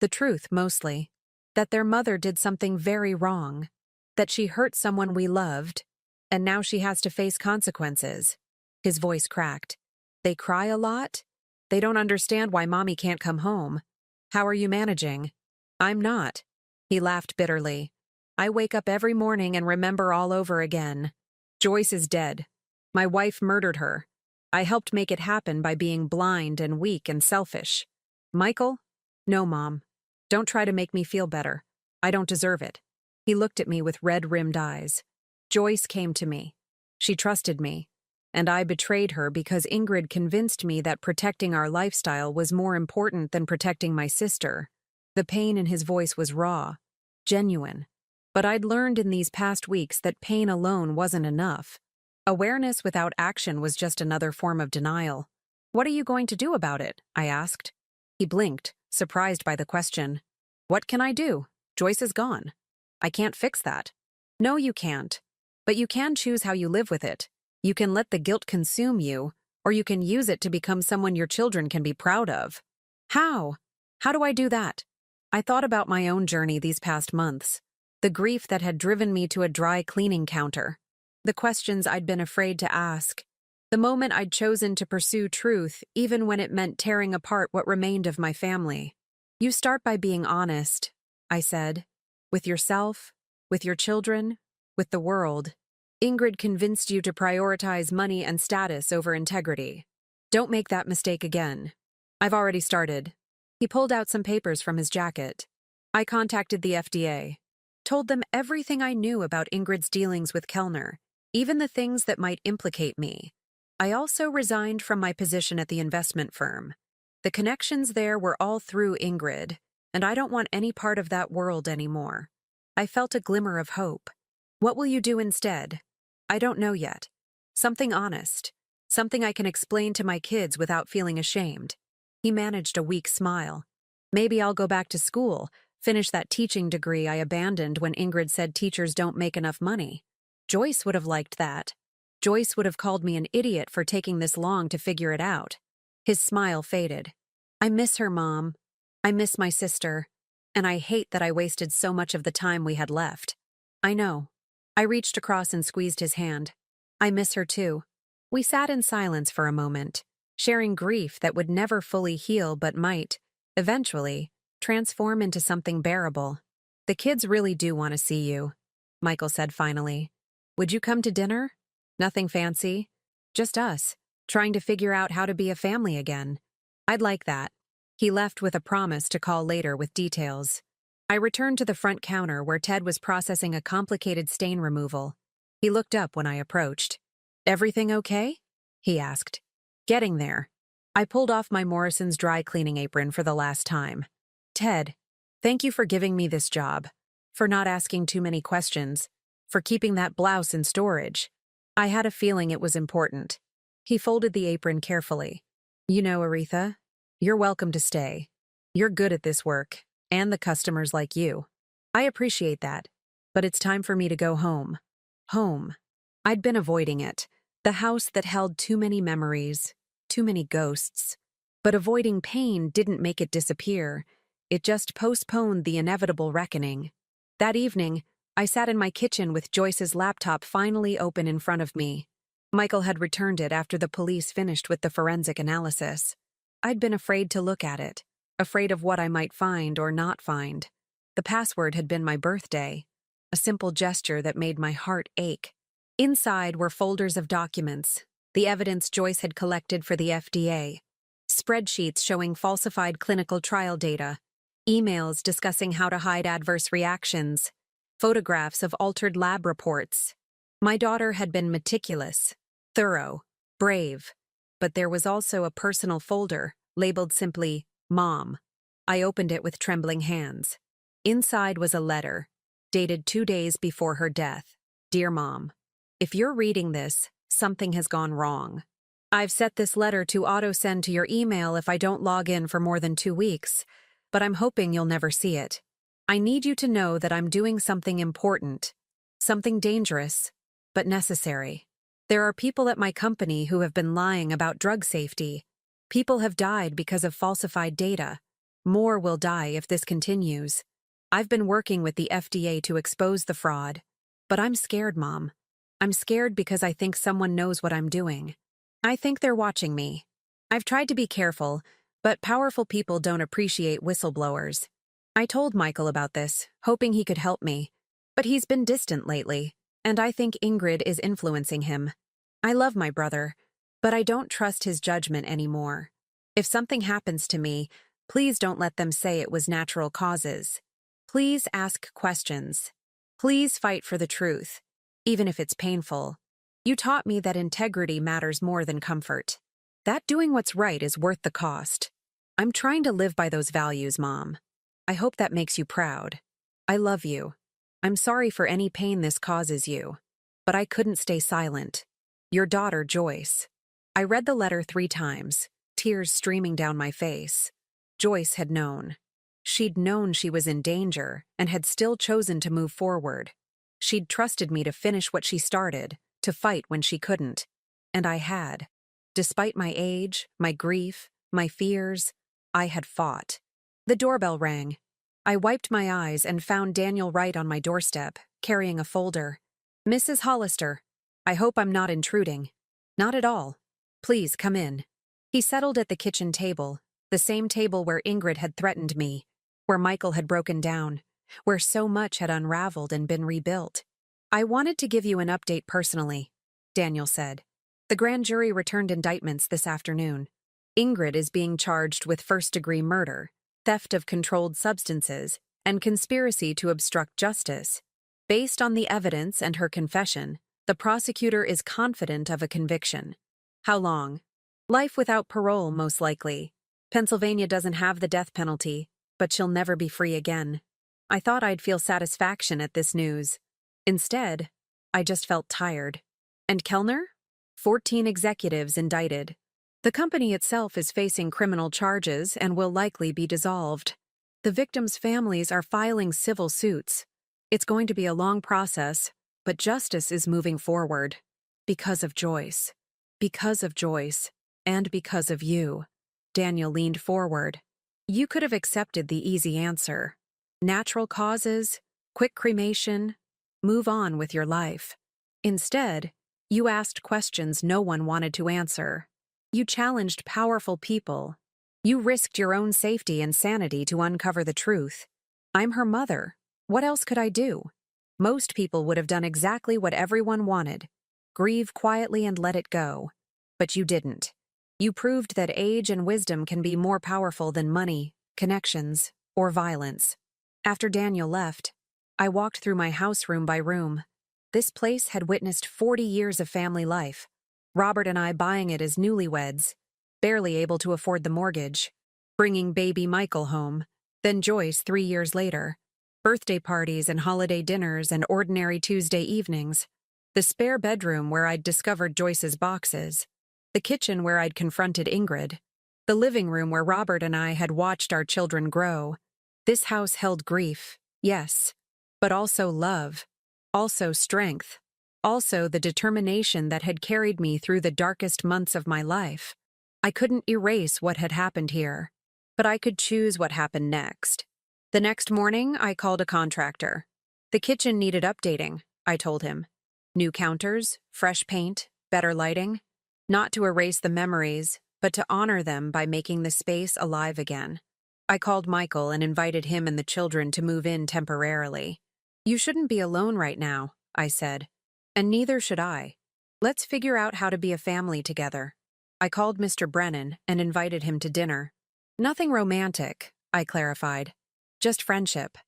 "The truth, mostly. That their mother did something very wrong. That she hurt someone we loved, and now she has to face consequences." His voice cracked. "They cry a lot? They don't understand why Mommy can't come home. How are you managing?" "I'm not." He laughed bitterly. "I wake up every morning and remember all over again. Joyce is dead. My wife murdered her. I helped make it happen by being blind and weak and selfish. Michael? No, Mom. Don't try to make me feel better. I don't deserve it." He looked at me with red-rimmed eyes. "Joyce came to me. She trusted me. And I betrayed her because Ingrid convinced me that protecting our lifestyle was more important than protecting my sister." The pain in his voice was raw, genuine. But I'd learned in these past weeks that pain alone wasn't enough. Awareness without action was just another form of denial. "What are you going to do about it?" I asked. He blinked, surprised by the question. "What can I do? Joyce is gone. I can't fix that." "No, you can't. But you can choose how you live with it. You can let the guilt consume you, or you can use it to become someone your children can be proud of." "How? How do I do that?" I thought about my own journey these past months. The grief that had driven me to a dry cleaning counter. The questions I'd been afraid to ask. The moment I'd chosen to pursue truth, even when it meant tearing apart what remained of my family. "You start by being honest," I said. "With yourself, with your children, with the world. Ingrid convinced you to prioritize money and status over integrity. Don't make that mistake again." "I've already started." He pulled out some papers from his jacket. "I contacted the FDA. Told them everything I knew about Ingrid's dealings with Kellner, even the things that might implicate me. I also resigned from my position at the investment firm. The connections there were all through Ingrid, and I don't want any part of that world anymore." I felt a glimmer of hope. "What will you do instead?" "I don't know yet. Something honest. Something I can explain to my kids without feeling ashamed." He managed a weak smile. "Maybe I'll go back to school, finish that teaching degree I abandoned when Ingrid said teachers don't make enough money. Joyce would have liked that. Joyce would have called me an idiot for taking this long to figure it out." His smile faded. "I miss her, Mom. I miss my sister. And I hate that I wasted so much of the time we had left." "I know." I reached across and squeezed his hand. "I miss her too." We sat in silence for a moment, sharing grief that would never fully heal but might, eventually, transform into something bearable. "The kids really do want to see you," Michael said finally. "Would you come to dinner? Nothing fancy. Just us, trying to figure out how to be a family again." "I'd like that." He left with a promise to call later with details. I returned to the front counter where Ted was processing a complicated stain removal. He looked up when I approached. "Everything okay?" he asked. "Getting there." I pulled off my Morrison's dry cleaning apron for the last time. "Ted, thank you for giving me this job, for not asking too many questions, for keeping that blouse in storage. I had a feeling it was important." He folded the apron carefully. "You know, Aretha, you're welcome to stay. You're good at this work, and the customers like you." I appreciate that, but it's time for me to go home. Home. I'd been avoiding it. The house that held too many memories, too many ghosts. But avoiding pain didn't make it disappear. It just postponed the inevitable reckoning. That evening, I sat in my kitchen with Joyce's laptop finally open in front of me. Michael had returned it after the police finished with the forensic analysis. I'd been afraid to look at it, afraid of what I might find or not find. The password had been my birthday, a simple gesture that made my heart ache. Inside were folders of documents, the evidence Joyce had collected for the FDA, spreadsheets showing falsified clinical trial data, emails discussing how to hide adverse reactions, photographs of altered lab reports. My daughter had been meticulous, thorough, brave, but there was also a personal folder labeled simply Mom. I opened it with trembling hands. Inside was a letter, dated 2 days before her death. Dear Mom, if you're reading this, something has gone wrong. I've set this letter to auto-send to your email if I don't log in for more than 2 weeks, but I'm hoping you'll never see it. I need you to know that I'm doing something important, something dangerous, but necessary. There are people at my company who have been lying about drug safety. People have died because of falsified data. More will die if this continues. I've been working with the FDA to expose the fraud. But I'm scared, Mom. I'm scared because I think someone knows what I'm doing. I think they're watching me. I've tried to be careful, but powerful people don't appreciate whistleblowers. I told Michael about this, hoping he could help me. But he's been distant lately, and I think Ingrid is influencing him. I love my brother, but I don't trust his judgment anymore. If something happens to me, please don't let them say it was natural causes. Please ask questions. Please fight for the truth, even if it's painful. You taught me that integrity matters more than comfort. That doing what's right is worth the cost. I'm trying to live by those values, Mom. I hope that makes you proud. I love you. I'm sorry for any pain this causes you. But I couldn't stay silent. Your daughter, Joyce. I read the letter 3 times, tears streaming down my face. Joyce had known. She'd known she was in danger and had still chosen to move forward. She'd trusted me to finish what she started, to fight when she couldn't. And I had. Despite my age, my grief, my fears, I had fought. The doorbell rang. I wiped my eyes and found Daniel Wright on my doorstep, carrying a folder. Mrs. Hollister, I hope I'm not intruding. Not at all. Please come in. He settled at the kitchen table, the same table where Ingrid had threatened me, where Michael had broken down, where so much had unraveled and been rebuilt. I wanted to give you an update personally, Daniel said. The grand jury returned indictments this afternoon. Ingrid is being charged with first-degree murder, theft of controlled substances, and conspiracy to obstruct justice. Based on the evidence and her confession, the prosecutor is confident of a conviction. How long? Life without parole, most likely. Pennsylvania doesn't have the death penalty, but she'll never be free again. I thought I'd feel satisfaction at this news. Instead, I just felt tired. And Kellner? 14 executives indicted. The company itself is facing criminal charges and will likely be dissolved. The victims' families are filing civil suits. It's going to be a long process, but justice is moving forward. Because of Joyce. Because of Joyce. And because of you. Daniel leaned forward. You could have accepted the easy answer. Natural causes, quick cremation, move on with your life. Instead, you asked questions no one wanted to answer. You challenged powerful people. You risked your own safety and sanity to uncover the truth. I'm her mother. What else could I do? Most people would have done exactly what everyone wanted. Grieve quietly and let it go. But you didn't. You proved that age and wisdom can be more powerful than money, connections, or violence. After Daniel left, I walked through my house room by room. This place had witnessed 40 years of family life. Robert and I buying it as newlyweds, barely able to afford the mortgage, bringing baby Michael home, then Joyce 3 years later, birthday parties and holiday dinners and ordinary Tuesday evenings, the spare bedroom where I'd discovered Joyce's boxes, the kitchen where I'd confronted Ingrid, the living room where Robert and I had watched our children grow. This house held grief, yes, but also love, also strength, also the determination that had carried me through the darkest months of my life. I couldn't erase what had happened here, but I could choose what happened next. The next morning, I called a contractor. The kitchen needed updating, I told him. New counters, fresh paint, better lighting. Not to erase the memories, but to honor them by making the space alive again. I called Michael and invited him and the children to move in temporarily. You shouldn't be alone right now, I said. And neither should I. Let's figure out how to be a family together. I called Mr. Brennan and invited him to dinner. Nothing romantic, I clarified. Just friendship.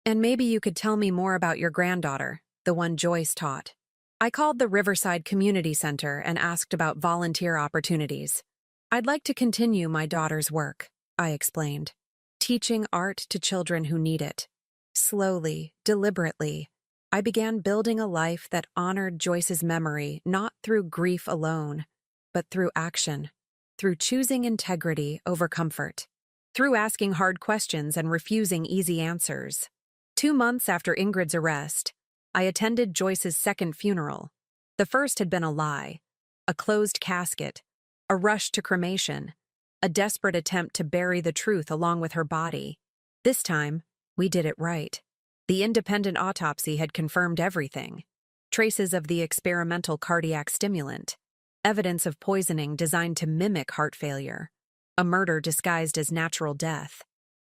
And maybe you could tell me more about your granddaughter, the one Joyce taught. I called the Riverside Community Center and asked about volunteer opportunities. I'd like to continue my daughter's work, I explained. Teaching art to children who need it. Slowly, deliberately, I began building a life that honored Joyce's memory not through grief alone, but through action, through choosing integrity over comfort, through asking hard questions and refusing easy answers. 2 months after Ingrid's arrest, I attended Joyce's second funeral. The first had been a lie, a closed casket, a rush to cremation, a desperate attempt to bury the truth along with her body. This time, we did it right. The independent autopsy had confirmed everything. Traces of the experimental cardiac stimulant, evidence of poisoning designed to mimic heart failure, a murder disguised as natural death.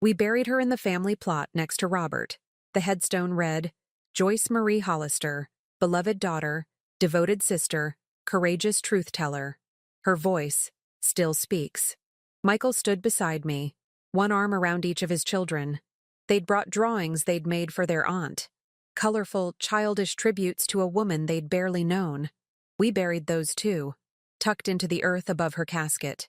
We buried her in the family plot next to Robert. The headstone read, Joyce Marie Hollister, beloved daughter, devoted sister, courageous truth-teller. Her voice still speaks. Michael stood beside me, one arm around each of his children. They'd brought drawings they'd made for their aunt, colorful, childish tributes to a woman they'd barely known. We buried those too, tucked into the earth above her casket.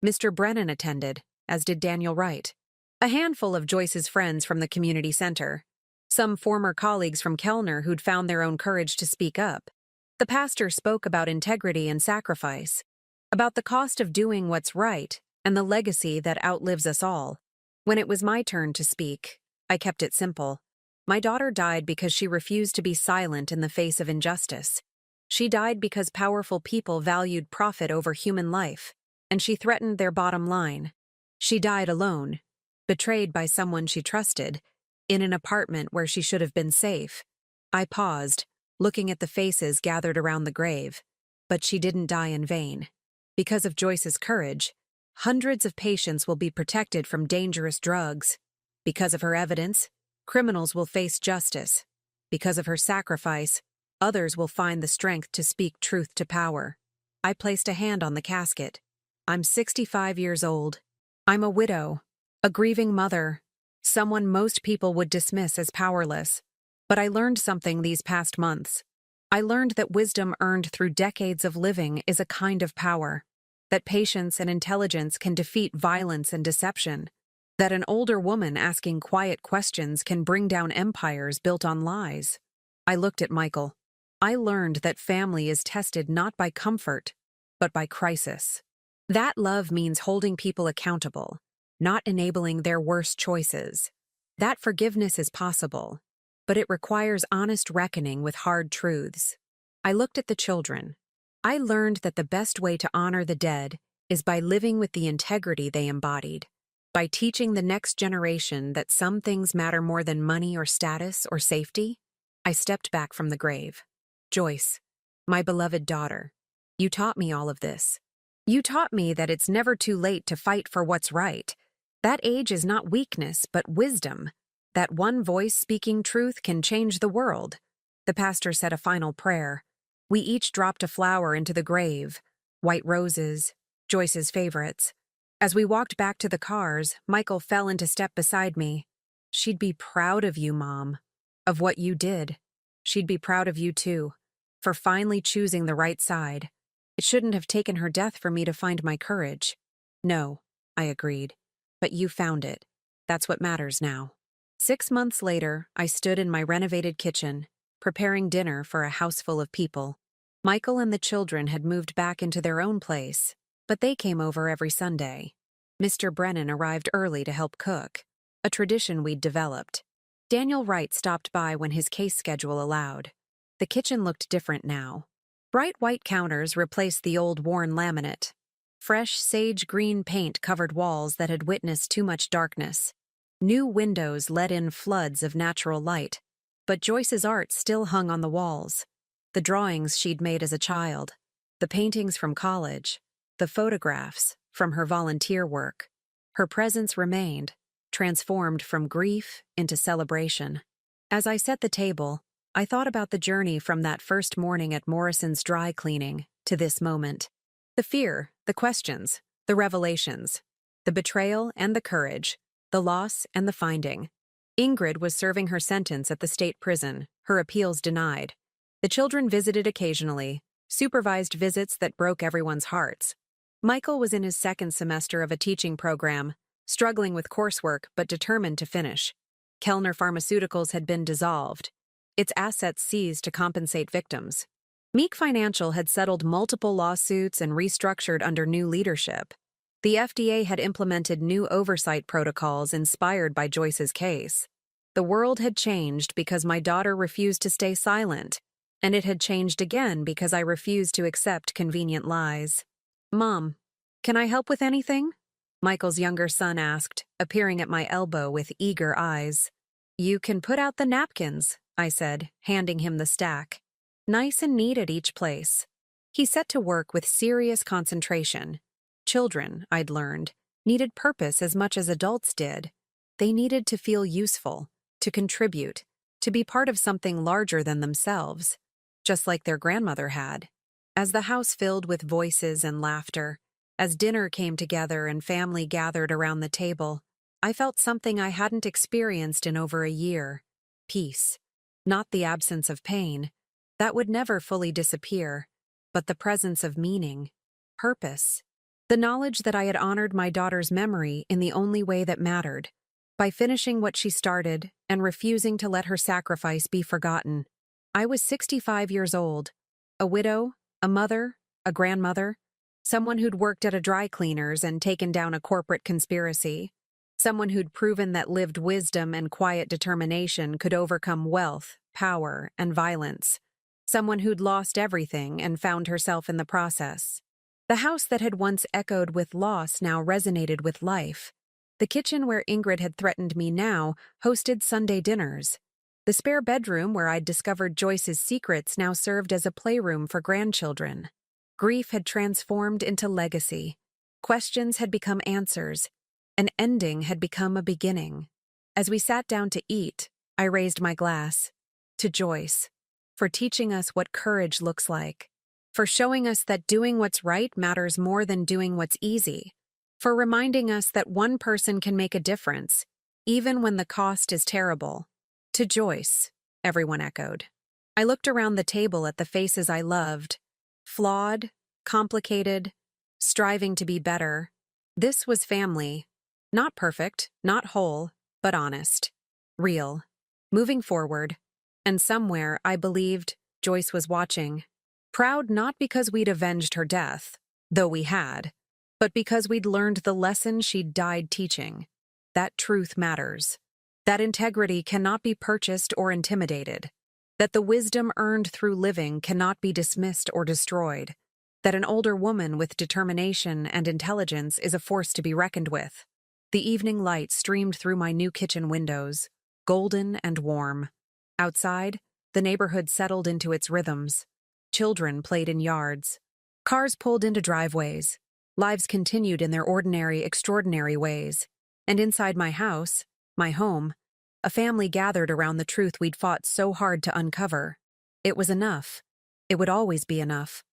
Mr. Brennan attended, as did Daniel Wright. A handful of Joyce's friends from the community center. Some former colleagues from Kellner who'd found their own courage to speak up. The pastor spoke about integrity and sacrifice, about the cost of doing what's right and the legacy that outlives us all. When it was my turn to speak, I kept it simple. My daughter died because she refused to be silent in the face of injustice. She died because powerful people valued profit over human life, and she threatened their bottom line. She died alone, betrayed by someone she trusted, in an apartment where she should have been safe. I paused, looking at the faces gathered around the grave. But she didn't die in vain. Because of Joyce's courage, hundreds of patients will be protected from dangerous drugs. Because of her evidence, criminals will face justice. Because of her sacrifice, others will find the strength to speak truth to power. I placed a hand on the casket. I'm 65 years old. I'm a widow, a grieving mother, someone most people would dismiss as powerless. But I learned something these past months. I learned that wisdom earned through decades of living is a kind of power, that patience and intelligence can defeat violence and deception, that an older woman asking quiet questions can bring down empires built on lies. I looked at Michael. I learned that family is tested not by comfort, but by crisis. That love means holding people accountable, not enabling their worst choices. That forgiveness is possible, but it requires honest reckoning with hard truths. I looked at the children. I learned that the best way to honor the dead is by living with the integrity they embodied, by teaching the next generation that some things matter more than money or status or safety. I stepped back from the grave. Joyce, my beloved daughter, you taught me all of this. You taught me that it's never too late to fight for what's right. That age is not weakness, but wisdom. That one voice speaking truth can change the world. The pastor said a final prayer. We each dropped a flower into the grave, white roses, Joyce's favorites. As we walked back to the cars, Michael fell into step beside me. She'd be proud of you, Mom, of what you did. She'd be proud of you too, for finally choosing the right side. It shouldn't have taken her death for me to find my courage. No, I agreed. But you found it. That's what matters now. 6 months later, I stood in my renovated kitchen, preparing dinner for a house full of people. Michael and the children had moved back into their own place, but they came over every Sunday. Mr. Brennan arrived early to help cook, a tradition we'd developed. Daniel Wright stopped by when his case schedule allowed. The kitchen looked different now. Bright white counters replaced the old worn laminate. Fresh sage green paint covered walls that had witnessed too much darkness. New windows let in floods of natural light. But Joyce's art still hung on the walls. The drawings she'd made as a child, the paintings from college, the photographs from her volunteer work. Her presence remained, transformed from grief into celebration. As I set the table, I thought about the journey from that first morning at Morrison's dry cleaning to this moment. The fear, the questions, the revelations, the betrayal and the courage, the loss and the finding. Ingrid was serving her sentence at the state prison, her appeals denied. The children visited occasionally, supervised visits that broke everyone's hearts. Michael was in his second semester of a teaching program, struggling with coursework but determined to finish. Kellner Pharmaceuticals had been dissolved, its assets seized to compensate victims. Meek Financial had settled multiple lawsuits and restructured under new leadership. The FDA had implemented new oversight protocols inspired by Joyce's case. The world had changed because my daughter refused to stay silent, and it had changed again because I refused to accept convenient lies. "Mom, can I help with anything?" Michael's younger son asked, appearing at my elbow with eager eyes. "You can put out the napkins," I said, handing him the stack. Nice and neat at each place. He set to work with serious concentration. Children, I'd learned, needed purpose as much as adults did. They needed to feel useful, to contribute, to be part of something larger than themselves, just like their grandmother had. As the house filled with voices and laughter, as dinner came together and family gathered around the table, I felt something I hadn't experienced in over a year. Peace. Not the absence of pain. That would never fully disappear, but the presence of meaning, purpose. The knowledge that I had honored my daughter's memory in the only way that mattered, by finishing what she started and refusing to let her sacrifice be forgotten. I was 65 years old, a widow, a mother, a grandmother, someone who'd worked at a dry cleaner's and taken down a corporate conspiracy, someone who'd proven that lived wisdom and quiet determination could overcome wealth, power, and violence, someone who'd lost everything and found herself in the process. The house that had once echoed with loss now resonated with life. The kitchen where Ingrid had threatened me now hosted Sunday dinners. The spare bedroom where I'd discovered Joyce's secrets now served as a playroom for grandchildren. Grief had transformed into legacy. Questions had become answers. An ending had become a beginning. As we sat down to eat, I raised my glass. To Joyce, for teaching us what courage looks like, for showing us that doing what's right matters more than doing what's easy, for reminding us that one person can make a difference, even when the cost is terrible. To Joyce, everyone echoed. I looked around the table at the faces I loved, flawed, complicated, striving to be better. This was family. Not perfect, not whole, but honest. Real. Moving forward. And somewhere, I believed, Joyce was watching. Proud not because we'd avenged her death, though we had, but because we'd learned the lesson she'd died teaching. That truth matters. That integrity cannot be purchased or intimidated. That the wisdom earned through living cannot be dismissed or destroyed. That an older woman with determination and intelligence is a force to be reckoned with. The evening light streamed through my new kitchen windows, golden and warm. Outside, the neighborhood settled into its rhythms. Children played in yards. Cars pulled into driveways. Lives continued in their ordinary, extraordinary ways. And inside my house, my home, a family gathered around the truth we'd fought so hard to uncover. It was enough. It would always be enough.